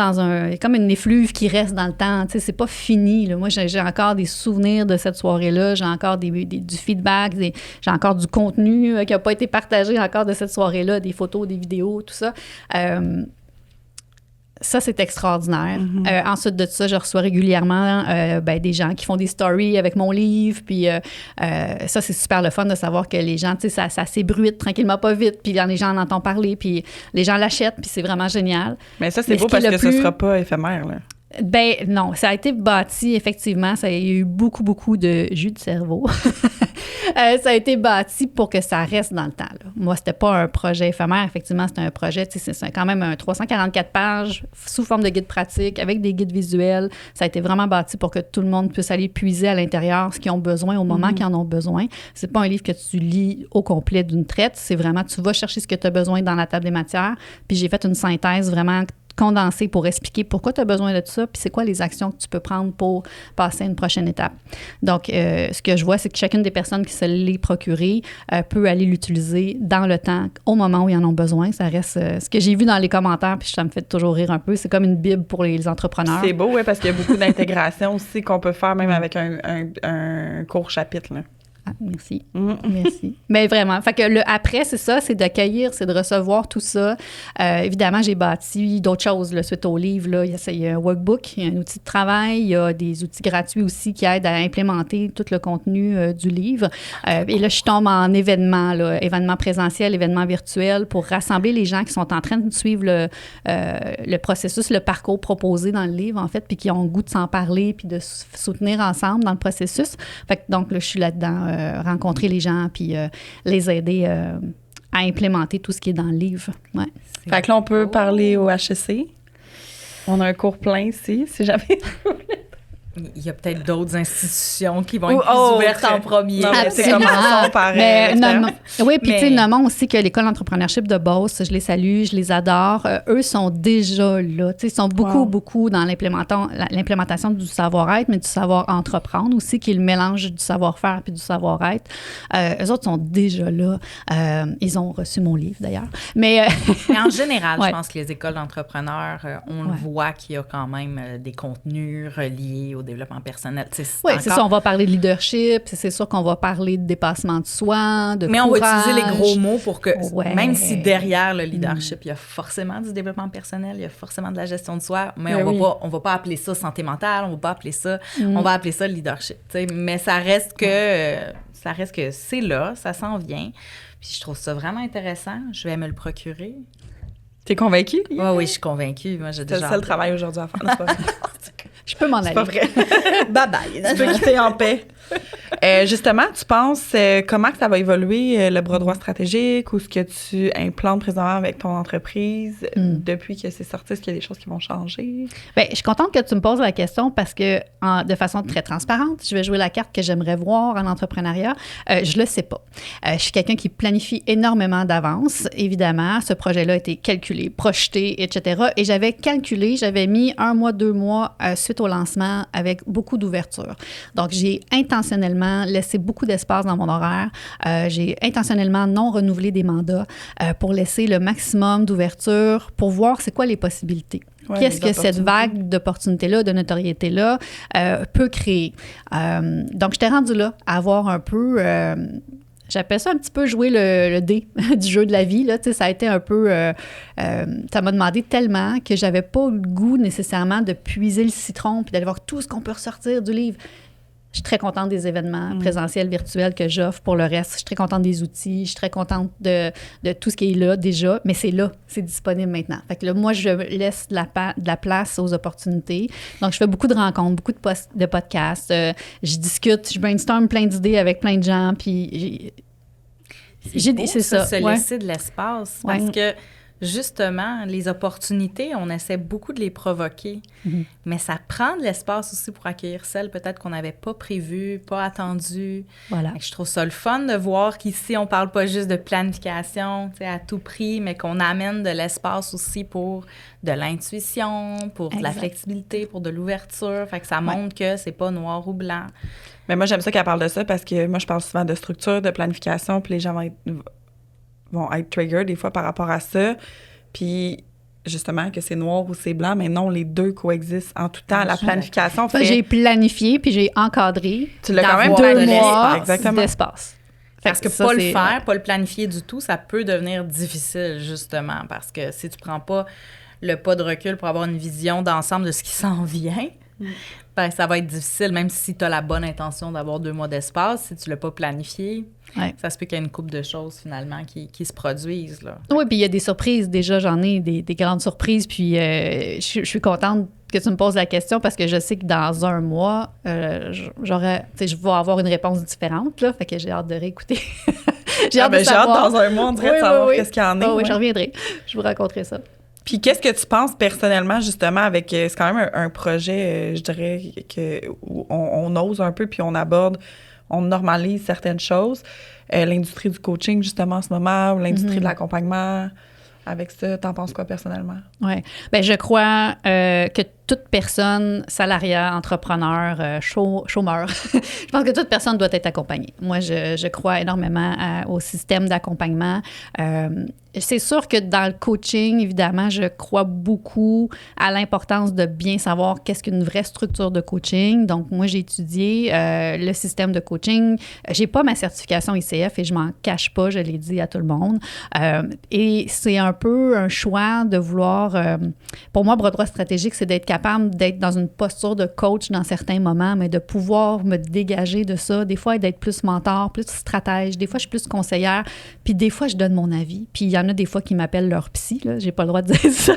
Speaker 3: comme une effluve qui reste dans le temps. Tu sais, c'est pas fini. Là. Moi, j'ai encore des souvenirs de cette soirée-là. J'ai encore du feedback. J'ai encore du contenu qui n'a pas été partagé encore de cette soirée-là, des photos, des vidéos, tout ça. Ça, c'est extraordinaire. Ensuite de ça, je reçois régulièrement des gens qui font des stories avec mon livre. Puis ça, c'est super le fun de savoir que les gens, tu sais, ça s'ébruite tranquillement pas vite. Puis les gens en entendent parler. Puis les gens l'achètent. Puis c'est vraiment génial.
Speaker 1: Mais ça, c'est beau parce que ce sera pas éphémère, là.
Speaker 3: Ben non, ça a été bâti, effectivement. Il y a eu beaucoup, beaucoup de jus de cerveau. Ça a été bâti pour que ça reste dans le temps. Là. Moi, c'était pas un projet éphémère. Effectivement, c'était un projet, c'est quand même un 344 pages sous forme de guide pratique avec des guides visuels. Ça a été vraiment bâti pour que tout le monde puisse aller puiser à l'intérieur ce qu'ils ont besoin au moment qu'ils en ont besoin. C'est pas un livre que tu lis au complet d'une traite. C'est vraiment, tu vas chercher ce que tu as besoin dans la table des matières. Puis j'ai fait une synthèse vraiment condensé pour expliquer pourquoi tu as besoin de tout ça, puis c'est quoi les actions que tu peux prendre pour passer à une prochaine étape. Donc, ce que je vois, c'est que chacune des personnes qui se l'est procurée peut aller l'utiliser dans le temps, au moment où ils en ont besoin. Ça reste ce que j'ai vu dans les commentaires, puis ça me fait toujours rire un peu. C'est comme une bible pour les entrepreneurs.
Speaker 1: C'est beau, oui, parce qu'il y a beaucoup d'intégration aussi qu'on peut faire même avec un court chapitre, là.
Speaker 3: Ah, merci. Merci. Mais vraiment, fait que le après, c'est ça, c'est d'accueillir, c'est de recevoir tout ça. Évidemment, j'ai bâti d'autres choses là, suite au livre. Là. Il y a un workbook, il y a un outil de travail, il y a des outils gratuits aussi qui aident à implémenter tout le contenu du livre. Et là, je tombe en événement présentiel, événement virtuel, pour rassembler les gens qui sont en train de suivre le processus, le parcours proposé dans le livre, en fait, puis qui ont le goût de s'en parler, puis de soutenir ensemble dans le processus. Fait que, donc, là, je suis là-dedans. Rencontrer les gens puis les aider à implémenter tout ce qui est dans le livre. Ouais.
Speaker 1: Fait que là, on peut parler au HEC. On a un cours plein ici, si jamais...
Speaker 2: Il y a peut-être d'autres institutions qui vont être plus ouvertes en premier.
Speaker 1: Non, mais c'est commençons par
Speaker 3: oui, puis tu sais, nommons aussi que l'École d'entrepreneurship de Beauce, je les salue, je les adore. Eux sont déjà là. Tu sais, ils sont beaucoup dans l'implémentation du savoir-être, mais du savoir-entreprendre aussi, qui est le mélange du savoir-faire puis du savoir-être. Eux autres sont déjà là. Ils ont reçu mon livre, d'ailleurs. Mais
Speaker 2: en général, je pense que les écoles d'entrepreneurs, on le voit qu'il y a quand même des contenus reliés au développement personnel.
Speaker 3: Oui, c'est ça, on va parler de leadership, c'est sûr qu'on va parler de dépassement de soi, de
Speaker 2: mais
Speaker 3: courage.
Speaker 2: On va utiliser les gros mots pour que, même si derrière le leadership, il y a forcément du développement personnel, il y a forcément de la gestion de soi, mais on va pas appeler ça santé mentale, on va pas appeler ça, on va appeler ça leadership. Mais ça reste que c'est là, ça s'en vient. Puis je trouve ça vraiment intéressant. Je vais me le procurer.
Speaker 1: T'es convaincue?
Speaker 2: Oui, je suis convaincue. Moi, j'ai déjà...
Speaker 1: C'est ça le travail aujourd'hui à faire.
Speaker 3: Je peux m'en aller.
Speaker 1: C'est pas vrai.
Speaker 2: Bye-bye.
Speaker 1: Tu peux quitter en paix. Justement, tu penses comment que ça va évoluer le bras droit stratégique ou ce que tu implantes présentement avec ton entreprise depuis que c'est sorti? Est-ce qu'il y a des choses qui vont changer?
Speaker 3: Bien, je suis contente que tu me poses la question parce que de façon très transparente, je vais jouer la carte que j'aimerais voir en entrepreneuriat. Je le sais pas. Je suis quelqu'un qui planifie énormément d'avance. Évidemment, ce projet-là a été calculé, projeté, etc. Et j'avais mis 1 mois, 2 mois suite au lancement avec beaucoup d'ouverture. Donc, j'ai intentionnellement laissé beaucoup d'espace dans mon horaire. J'ai intentionnellement non renouvelé des mandats pour laisser le maximum d'ouverture pour voir c'est quoi les possibilités. qu'est-ce que cette vague d'opportunités-là, de notoriété-là peut créer. Donc, j'étais rendue là, à avoir un peu... j'appelle ça un petit peu jouer le dé du jeu de la vie. Là. Ça a été un peu... ça m'a demandé tellement que j'avais pas le goût nécessairement de puiser le citron puis d'aller voir tout ce qu'on peut ressortir du livre. Je suis très contente des événements présentiels, virtuels que j'offre. Pour le reste, je suis très contente des outils. Je suis très contente de tout ce qui est là déjà. Mais c'est là, c'est disponible maintenant. Fait que là, moi, je laisse de la place aux opportunités. Donc, je fais beaucoup de rencontres, beaucoup de podcasts. Je discute, je brainstorm plein d'idées avec plein de gens. Puis,
Speaker 2: c'est ça. Se laisser de l'espace. Parce que justement, les opportunités, on essaie beaucoup de les provoquer, mais ça prend de l'espace aussi pour accueillir celles peut-être qu'on n'avait pas prévues, pas attendues.
Speaker 3: Voilà.
Speaker 2: Je trouve ça le fun de voir qu'ici, on parle pas juste de planification à tout prix, mais qu'on amène de l'espace aussi pour de l'intuition, pour de la flexibilité, pour de l'ouverture. Fait que ça montre que c'est pas noir ou blanc.
Speaker 1: Mais moi, j'aime ça qu'elle parle de ça parce que moi, je parle souvent de structure, de planification, puis les gens vont être trigger des fois par rapport à ça. Puis, justement, que c'est noir ou c'est blanc, mais non, les deux coexistent en tout temps. La planification fait...
Speaker 3: J'ai planifié, puis j'ai encadré.
Speaker 1: Tu l'as quand même
Speaker 3: 2 mois
Speaker 1: d'espace.
Speaker 2: Parce que pas le faire, pas le planifier du tout, ça peut devenir difficile, justement, parce que si tu prends pas le pas de recul pour avoir une vision d'ensemble de ce qui s'en vient, ben, ça va être difficile, même si tu as la bonne intention d'avoir 2 mois d'espace, si tu l'as pas planifié, ça se peut qu'il y ait une couple de choses, finalement, qui se produisent, là.
Speaker 3: Oui, puis il y a des surprises. Déjà, j'en ai des grandes surprises, puis je suis contente que tu me poses la question parce que je sais que dans 1 mois, je vais avoir une réponse différente, là, fait que j'ai hâte de réécouter. J'ai hâte
Speaker 1: dans 1 mois, on dirait de savoir qu'est-ce qu'il y en est.
Speaker 3: Oui, je reviendrai. Je vous raconterai ça.
Speaker 1: Puis qu'est-ce que tu penses personnellement, justement, avec... c'est quand même un projet, je dirais, où on ose un peu, puis on aborde, on normalise certaines choses. L'industrie du coaching, justement, en ce moment, ou l'industrie de l'accompagnement, avec ça, t'en penses quoi personnellement?
Speaker 3: Oui. Bien, je crois que toute personne, salariat, entrepreneur, chômeur, je pense que toute personne doit être accompagnée. Moi, je crois énormément au système d'accompagnement. C'est sûr que dans le coaching, évidemment, je crois beaucoup à l'importance de bien savoir qu'est-ce qu'une vraie structure de coaching. Donc, moi, j'ai étudié le système de coaching. J'ai pas ma certification ICF et je m'en cache pas, je l'ai dit à tout le monde. Et c'est un peu un choix de vouloir... pour moi, bras droit stratégique, c'est d'être capable d'être dans une posture de coach dans certains moments, mais de pouvoir me dégager de ça. Des fois, d'être plus mentor, plus stratège. Des fois, je suis plus conseillère. Puis des fois, je donne mon avis. Puis il y en a des fois qui m'appellent leur psy. Là. J'ai pas le droit de dire ça.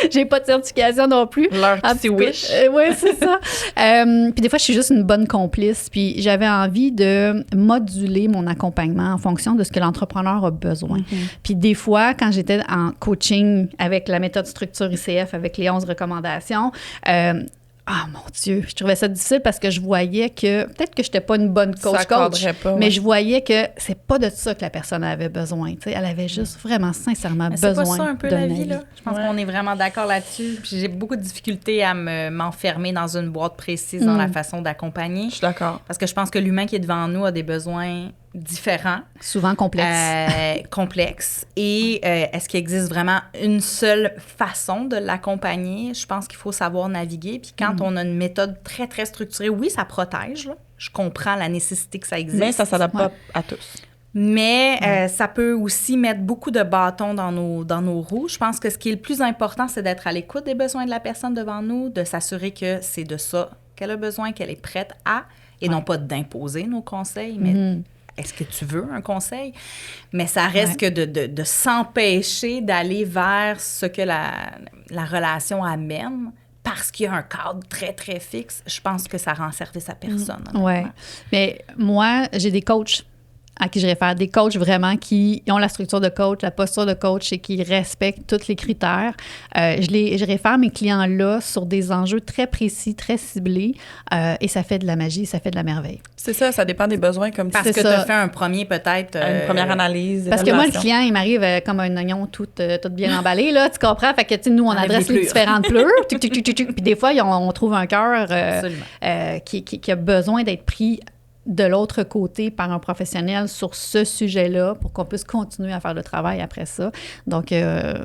Speaker 3: J'ai pas de certification non plus.
Speaker 1: Leur psy wish.
Speaker 3: Oui, c'est ça. Puis des fois, je suis juste une bonne complice. Puis j'avais envie de moduler mon accompagnement en fonction de ce que l'entrepreneur a besoin. Puis des fois, quand j'étais en coaching avec la méthode structure ICF, avec les 11 recommandations, mon Dieu, je trouvais ça difficile parce que je voyais que, peut-être que je n'étais pas une bonne coach, mais je voyais que c'est pas de ça que la personne avait besoin. T'sais, elle avait juste vraiment sincèrement besoin d'un avis. C'est pas ça un peu la vie, là?
Speaker 2: Je pense qu'on est vraiment d'accord là-dessus. Puis j'ai beaucoup de difficultés à m'enfermer dans une boîte précise dans la façon d'accompagner.
Speaker 1: Je suis d'accord.
Speaker 2: Parce que je pense que l'humain qui est devant nous a des besoins différents.
Speaker 3: Souvent complexes.
Speaker 2: Complexes. Et est-ce qu'il existe vraiment une seule façon de l'accompagner? Je pense qu'il faut savoir naviguer. Puis quand on a une méthode très, très structurée, oui, ça protège. Là. Je comprends la nécessité que ça existe.
Speaker 1: Mais ça ne s'adapte pas à tous.
Speaker 2: Mais ça peut aussi mettre beaucoup de bâtons dans nos roues. Je pense que ce qui est le plus important, c'est d'être à l'écoute des besoins de la personne devant nous, de s'assurer que c'est de ça qu'elle a besoin, qu'elle est prête à, et non pas d'imposer nos conseils, mais est-ce que tu veux un conseil? Mais ça reste que de s'empêcher d'aller vers ce que la relation amène parce qu'il y a un cadre très, très fixe. Je pense que ça rend service à personne.
Speaker 3: Oui. Mais moi, j'ai des coachs à qui je réfère, des coachs vraiment qui ont la structure de coach, la posture de coach et qui respectent tous les critères. Je réfère mes clients-là sur des enjeux très précis, très ciblés et ça fait de la magie, ça fait de la merveille.
Speaker 1: C'est ça, ça dépend des besoins. Comme
Speaker 2: parce que tu as fait un premier peut-être...
Speaker 1: une première analyse,
Speaker 3: parce que moi, le client, il m'arrive comme un oignon tout bien emballé, là, tu comprends? Fait que, nous, on adresse les différentes pleurs. Puis des fois, on trouve un cœur qui a besoin d'être pris de l'autre côté par un professionnel sur ce sujet-là pour qu'on puisse continuer à faire le travail après ça. Donc,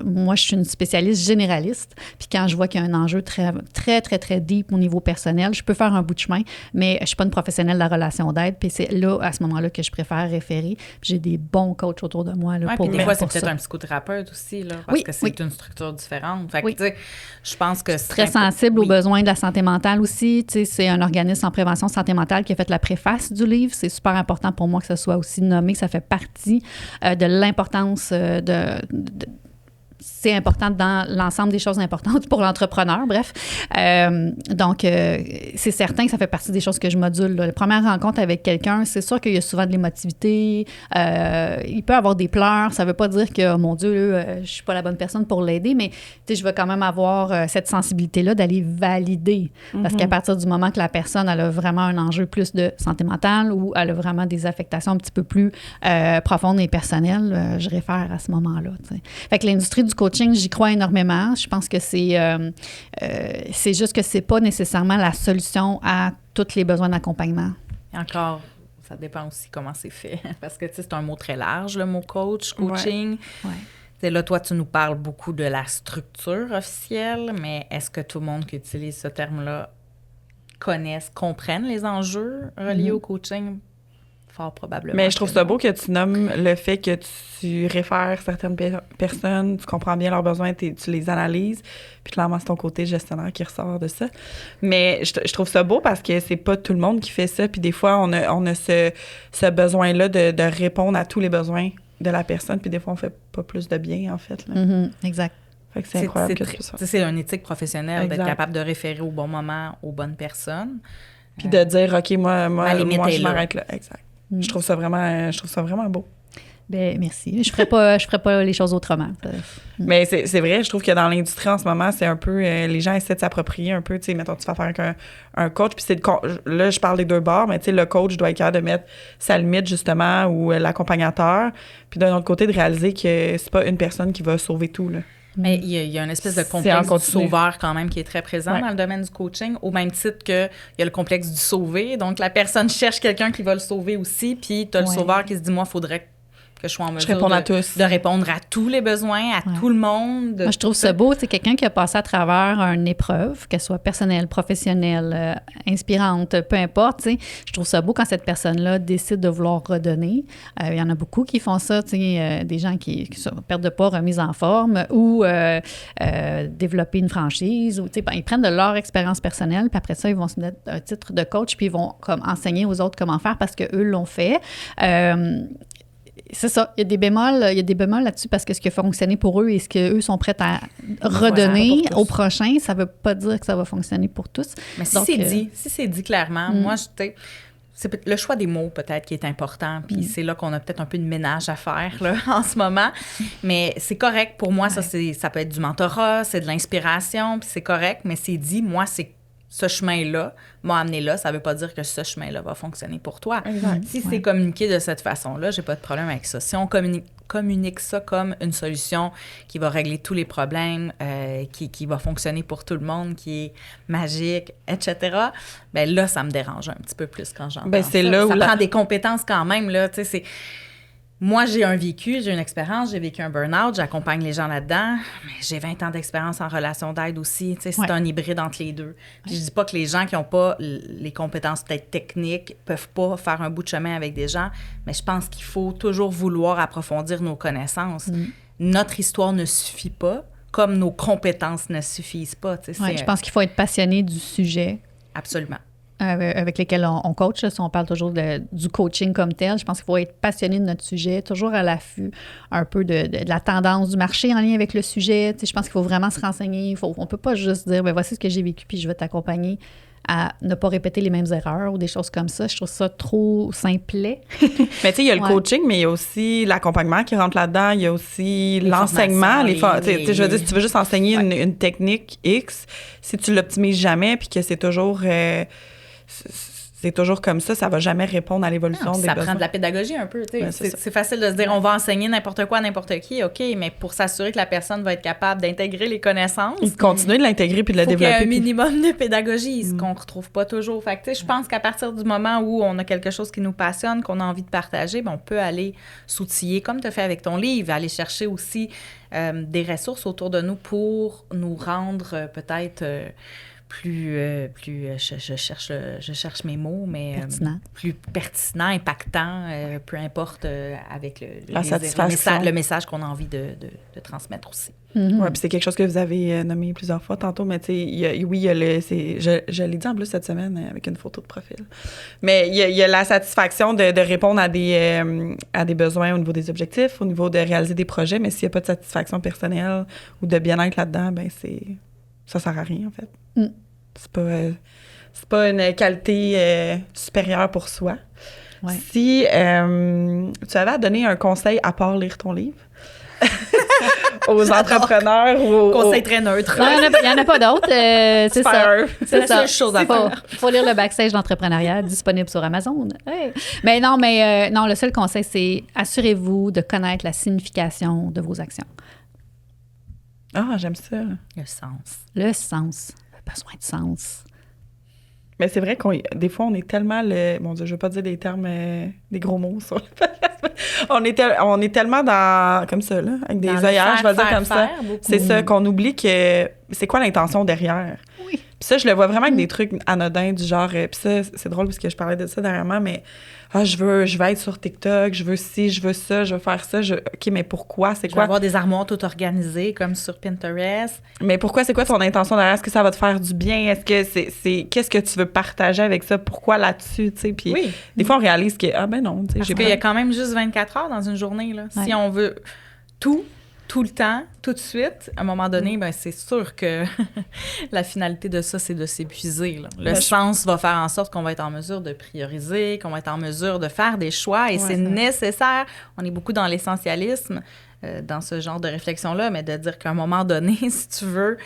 Speaker 3: moi, je suis une spécialiste généraliste. Puis quand je vois qu'il y a un enjeu très, très, très, très deep au niveau personnel, je peux faire un bout de chemin, mais je ne suis pas une professionnelle de la relation d'aide. Puis c'est là, à ce moment-là, que je préfère référer. Puis j'ai des bons coachs autour de moi. Là,
Speaker 2: puis des fois, c'est peut-être un psychothérapeute aussi, là, parce que c'est une structure différente. Fait que, tu sais, je pense que c'est
Speaker 3: très sensible aux besoins de la santé mentale aussi. Tu sais, c'est un organisme en prévention santé mentale qui a fait la préface du livre. C'est super important pour moi que ce soit aussi nommé, que ça fait partie de l'importance c'est important dans l'ensemble des choses importantes pour l'entrepreneur, bref. Donc, c'est certain que ça fait partie des choses que je module. Là. La première rencontre avec quelqu'un, c'est sûr qu'il y a souvent de l'émotivité. Il peut avoir des pleurs. Ça ne veut pas dire que, oh mon Dieu, je ne suis pas la bonne personne pour l'aider, mais je vais quand même avoir cette sensibilité-là d'aller valider. Parce qu'à partir du moment que la personne elle a vraiment un enjeu plus de santé mentale ou elle a vraiment des affectations un petit peu plus profondes et personnelles, je réfère à ce moment-là. T'sais. Fait que l'industrie du coaching, j'y crois énormément. Je pense que c'est juste que c'est pas nécessairement la solution à tous les besoins d'accompagnement.
Speaker 2: Et encore, ça dépend aussi comment c'est fait. Parce que, tu sais, c'est un mot très large, le mot coaching. Ouais. Là, toi, tu nous parles beaucoup de la structure officielle, mais est-ce que tout le monde qui utilise ce terme-là comprennent les enjeux reliés au coaching? Fort probablement.
Speaker 1: Mais je trouve ça beau que tu nommes le fait que tu réfères certaines personnes, tu comprends bien leurs besoins, tu les analyses, puis clairement, c'est ton côté gestionnaire qui ressort de ça. Mais je trouve ça beau parce que c'est pas tout le monde qui fait ça, puis des fois, on a ce besoin-là de répondre à tous les besoins de la personne, puis des fois, on fait pas plus de bien, en fait. Là.
Speaker 3: Exact.
Speaker 1: Fait que c'est incroyable que tu fais ça.
Speaker 2: C'est une éthique professionnelle d'être capable de référer au bon moment aux bonnes personnes.
Speaker 1: Puis de dire, OK, moi je m'arrête là. Exact. Je trouve ça vraiment beau.
Speaker 3: Bien, merci. Je ferais pas les choses autrement.
Speaker 1: Mais c'est vrai, je trouve que dans l'industrie en ce moment, c'est un peu... les gens essaient de s'approprier un peu, tu sais, mettons, tu vas faire avec un coach, puis là, je parle des deux bords, mais tu sais, le coach doit être capable de mettre sa limite, justement, ou l'accompagnateur, puis d'un autre côté, de réaliser que c'est pas une personne qui va sauver tout, là.
Speaker 2: Mais il y a une espèce de complexe du sauveur quand même qui est très présent dans le domaine du coaching, au même titre qu'il y a le complexe du sauvé. Donc, la personne cherche quelqu'un qui va le sauver aussi, puis tu as le sauveur qui se dit « Moi, il faudrait que je sois en mesure de répondre à tous les besoins, à tout le monde. »
Speaker 3: Moi, je trouve ça beau. C'est quelqu'un qui a passé à travers une épreuve, qu'elle soit personnelle, professionnelle, inspirante, peu importe. Je trouve ça beau quand cette personne-là décide de vouloir redonner. Il y en a beaucoup qui font ça, des gens qui perdent de poids, remise en forme ou développer une franchise. Ou, ils prennent de leur expérience personnelle, puis après ça, ils vont se mettre un titre de coach, puis ils vont comme enseigner aux autres comment faire parce qu'eux l'ont fait. C'est ça, il y a des bémols là-dessus parce que ce qui a fonctionné pour eux et ce qu'eux sont prêts à redonner au prochain, ça ne veut pas dire que ça va fonctionner pour tous.
Speaker 2: Mais si c'est dit clairement, moi, c'est le choix des mots peut-être qui est important, puis c'est là qu'on a peut-être un peu de ménage à faire là, en ce moment, mais c'est correct pour moi, ça peut être du mentorat, c'est de l'inspiration, puis c'est correct, mais c'est dit, moi, c'est ce chemin-là m'a amené là, ça ne veut pas dire que ce chemin-là va fonctionner pour toi.
Speaker 1: Exact.
Speaker 2: Si c'est communiqué de cette façon-là, j'ai pas de problème avec ça. Si on communique ça comme une solution qui va régler tous les problèmes, qui va fonctionner pour tout le monde, qui est magique, etc., bien là, ça me dérange un petit peu plus quand j'entends ça. Ça prend des compétences quand même, là, tu sais, Moi, j'ai une expérience, j'ai vécu un burn-out, j'accompagne les gens là-dedans, mais j'ai 20 ans d'expérience en relation d'aide aussi, tu sais, c'est un hybride entre les deux. Puis je dis pas que les gens qui n'ont pas les compétences peut-être techniques peuvent pas faire un bout de chemin avec des gens, mais je pense qu'il faut toujours vouloir approfondir nos connaissances. Notre histoire ne suffit pas, comme nos compétences ne suffisent pas. Tu sais,
Speaker 3: je pense qu'il faut être passionné du sujet.
Speaker 2: Absolument.
Speaker 3: Avec lesquels on coach, là, si on parle toujours du coaching comme tel, je pense qu'il faut être passionné de notre sujet, toujours à l'affût un peu de la tendance du marché en lien avec le sujet. Tu sais, je pense qu'il faut vraiment se renseigner. On ne peut pas juste dire, voici ce que j'ai vécu, puis je vais t'accompagner à ne pas répéter les mêmes erreurs ou des choses comme ça. Je trouve ça trop simplet.
Speaker 1: Mais tu sais, il y a le coaching, mais il y a aussi l'accompagnement qui rentre là-dedans. Il y a aussi l'enseignement. Je veux dire, si tu veux juste enseigner une technique X, si tu l'optimises jamais puis que c'est toujours... c'est toujours comme ça va jamais répondre à l'évolution des
Speaker 2: ça
Speaker 1: besoins.
Speaker 2: prend de la pédagogie un peu. C'est facile de se dire, on va enseigner n'importe quoi à n'importe qui, OK, mais pour s'assurer que la personne va être capable d'intégrer les connaissances...
Speaker 1: Et de continuer de l'intégrer puis de la développer.
Speaker 2: Il faut qu'il y ait un minimum de pédagogie, ce qu'on ne retrouve pas toujours. Fait que, je pense qu'à partir du moment où on a quelque chose qui nous passionne, qu'on a envie de partager, on peut aller s'outiller, comme tu as fait avec ton livre, aller chercher aussi des ressources autour de nous pour nous rendre peut-être... je cherche mes mots, mais
Speaker 3: pertinent.
Speaker 2: Plus pertinent, impactant, peu importe avec
Speaker 1: le
Speaker 2: message qu'on a envie de transmettre aussi.
Speaker 1: Mm-hmm. Oui, puis c'est quelque chose que vous avez nommé plusieurs fois tantôt, mais tu sais, je l'ai dit en plus cette semaine avec une photo de profil. Mais il y a la satisfaction de répondre à des besoins au niveau des objectifs, au niveau de réaliser des projets, mais s'il n'y a pas de satisfaction personnelle ou de bien-être là-dedans, ça sert à rien, en fait.
Speaker 3: Mm.
Speaker 1: C'est pas une qualité supérieure pour soi.
Speaker 3: Ouais.
Speaker 1: Si tu avais à donner un conseil à part lire ton livre aux entrepreneurs ou
Speaker 2: conseil très neutre.
Speaker 3: Non, il n'y en a pas d'autres. C'est ça.
Speaker 2: C'est la seule chose à faire.
Speaker 3: Faut lire le backstage d'entrepreneuriat disponible sur Amazon. Hey. Mais non, le seul conseil, c'est assurez-vous de connaître la signification de vos actions.
Speaker 1: Ah, j'aime ça.
Speaker 2: Le sens.
Speaker 3: Le sens. Besoin de sens.
Speaker 1: Mais c'est vrai des fois, on est tellement Mon Dieu, je veux pas dire des termes, des gros mots sur le podcast. On est tellement comme ça, là, avec des œillères, je vais dire comme ça. C'est ça, qu'on oublie que c'est quoi l'intention derrière.
Speaker 3: Oui.
Speaker 1: Puis ça, je le vois vraiment avec des trucs anodins du genre... Puis ça, c'est drôle parce que je parlais de ça dernièrement, mais... je veux être sur TikTok, je veux ci, je veux ça, je veux faire ça. OK, mais pourquoi? C'est quoi?
Speaker 2: Je veux avoir des armoires toutes organisées, comme sur Pinterest.
Speaker 1: Mais pourquoi? C'est quoi ton intention derrière? Est-ce que ça va te faire du bien? Est-ce que c'est qu'est-ce que tu veux partager avec ça? Pourquoi là-dessus? Tu sais, puis des fois, on réalise que, non, tu sais,
Speaker 2: parce qu'il y a quand même juste 24 heures dans une journée, là. Ouais. Si on veut tout le temps, tout de suite, à un moment donné, c'est sûr que la finalité de ça, c'est de s'épuiser. Là. Le sens va faire en sorte qu'on va être en mesure de prioriser, qu'on va être en mesure de faire des choix, et c'est nécessaire. On est beaucoup dans l'essentialisme, dans ce genre de réflexion-là, mais de dire qu'à un moment donné, si tu veux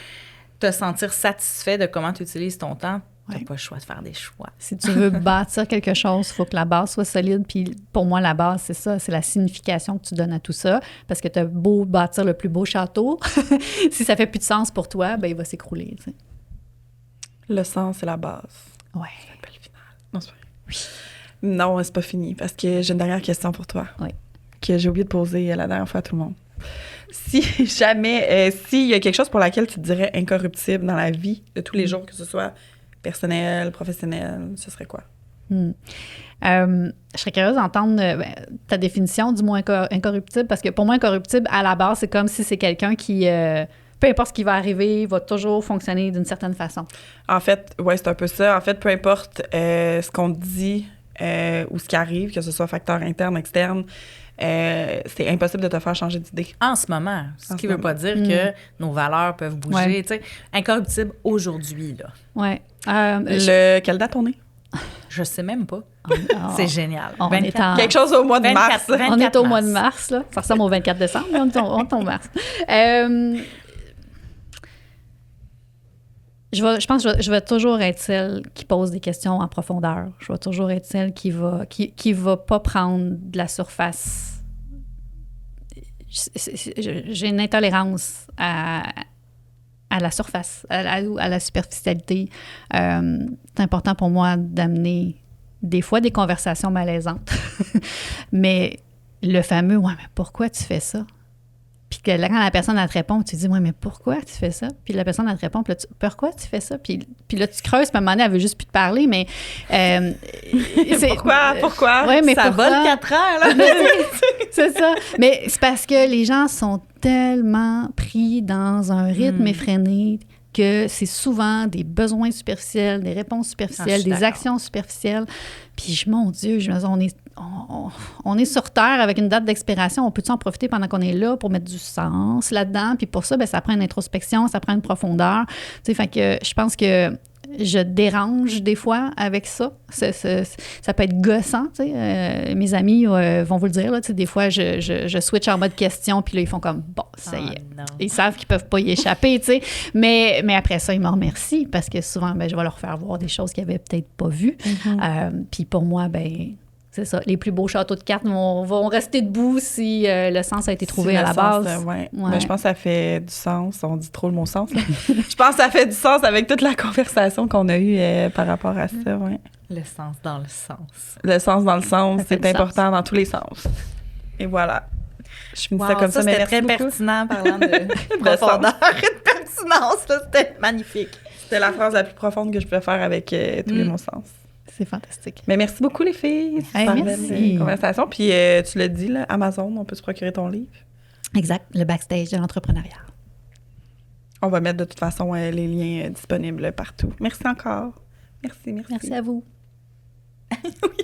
Speaker 2: te sentir satisfait de comment tu utilises ton temps, tu n'as pas le choix de faire des choix.
Speaker 3: Si tu veux bâtir quelque chose, il faut que la base soit solide. Puis pour moi, la base, c'est ça, c'est la signification que tu donnes à tout ça. Parce que tu as beau bâtir le plus beau château, si ça fait plus de sens pour toi, il va s'écrouler. Tu sais.
Speaker 1: Le sens, c'est la base.
Speaker 3: Oui.
Speaker 1: C'est pas le final. Non, c'est pas fini. Non, c'est pas fini. Parce que j'ai une dernière question pour toi.
Speaker 3: Oui.
Speaker 1: Que j'ai oublié de poser la dernière fois à tout le monde. Si jamais, s'il y a quelque chose pour laquelle tu te dirais incorruptible dans la vie de tous les jours, que ce soit personnel, professionnel, ce serait quoi?
Speaker 3: Je serais curieuse d'entendre ta définition du mot incorruptible, parce que pour moi, incorruptible, à la base, c'est comme si c'est quelqu'un qui, peu importe ce qui va arriver, va toujours fonctionner d'une certaine façon.
Speaker 1: En fait, oui, c'est un peu ça. En fait, peu importe ce qu'on dit ou ce qui arrive, que ce soit facteur interne, externe, c'est impossible de te faire changer d'idée.
Speaker 2: En ce moment. Ce qui ne veut pas dire que nos valeurs peuvent bouger. Ouais. Incorruptible aujourd'hui, là.
Speaker 3: Oui.
Speaker 1: Quelle date on est?
Speaker 2: Je sais même pas. C'est génial.
Speaker 1: Quelque chose au mois de mars.
Speaker 3: 24 on est au mois de mars, là. Ça ressemble au 24 décembre, mais on est au mars. Je pense que je vais toujours être celle qui pose des questions en profondeur. Je vais toujours être celle qui va pas prendre de la surface. J'ai une intolérance à la surface, à la superficialité. C'est important pour moi d'amener des fois des conversations malaisantes. Mais le fameux « Ouais, mais pourquoi tu fais ça? » Puis quand la personne, elle te répond, tu te dis « Ouais, mais pourquoi tu fais ça? » Puis la personne, elle te répond, puis là, pourquoi tu fais ça? Puis là, tu creuses, puis à un moment donné, elle veut juste plus te parler, mais...
Speaker 1: Pourquoi?
Speaker 3: Ouais, mais
Speaker 2: ça
Speaker 3: pourquoi?
Speaker 2: vole 4 heures, là!
Speaker 3: C'est ça. Mais c'est parce que les gens sont tellement pris dans un rythme effréné que c'est souvent des besoins superficiels, des réponses superficielles, des actions superficielles. Puis, mon Dieu, on est sur Terre avec une date d'expiration. On peut-tu en profiter pendant qu'on est là pour mettre du sens là-dedans? Puis pour ça, ça prend une introspection, ça prend une profondeur. Tu sais, fait que je pense que je dérange des fois avec ça. Ça peut être gossant, tu sais. Mes amis vont vous le dire, là, tu sais, des fois, je switch en mode question, puis là, ils font comme, bon, ça y est.
Speaker 2: Non.
Speaker 3: Ils savent qu'ils peuvent pas y échapper, tu sais. Mais après ça, ils me remercient parce que souvent, je vais leur faire voir des choses qu'ils avaient peut-être pas vues. Puis pour moi, c'est ça. Les plus beaux châteaux de cartes vont rester debout si le sens a été trouvé à la base.
Speaker 1: Ouais. Ben, je pense que ça fait du sens. On dit trop le mot sens. Je pense que ça fait du sens avec toute la conversation qu'on a eue par rapport à ça. Ouais.
Speaker 2: Le sens dans le sens.
Speaker 1: Le sens dans le sens,
Speaker 3: Ça fait
Speaker 1: c'est
Speaker 3: du
Speaker 1: important dans tous les sens. Et voilà. Je finis ça comme ça, mais
Speaker 2: c'était
Speaker 1: merci
Speaker 2: très
Speaker 1: beaucoup.
Speaker 2: pertinent parlant de profondeur et de pertinence. Là, c'était magnifique.
Speaker 1: C'était la phrase la plus profonde que je pouvais faire avec tous les mots sens.
Speaker 3: C'est fantastique.
Speaker 1: Mais merci beaucoup, les filles.
Speaker 3: Hey,
Speaker 1: Super
Speaker 3: merci.
Speaker 1: belle conversation. Puis tu l'as dit, là, Amazon, on peut se procurer ton livre.
Speaker 3: Exact. Le backstage de l'entrepreneuriat.
Speaker 1: On va mettre de toute façon les liens disponibles partout. Merci encore. Merci.
Speaker 3: Merci à vous.
Speaker 1: Oui.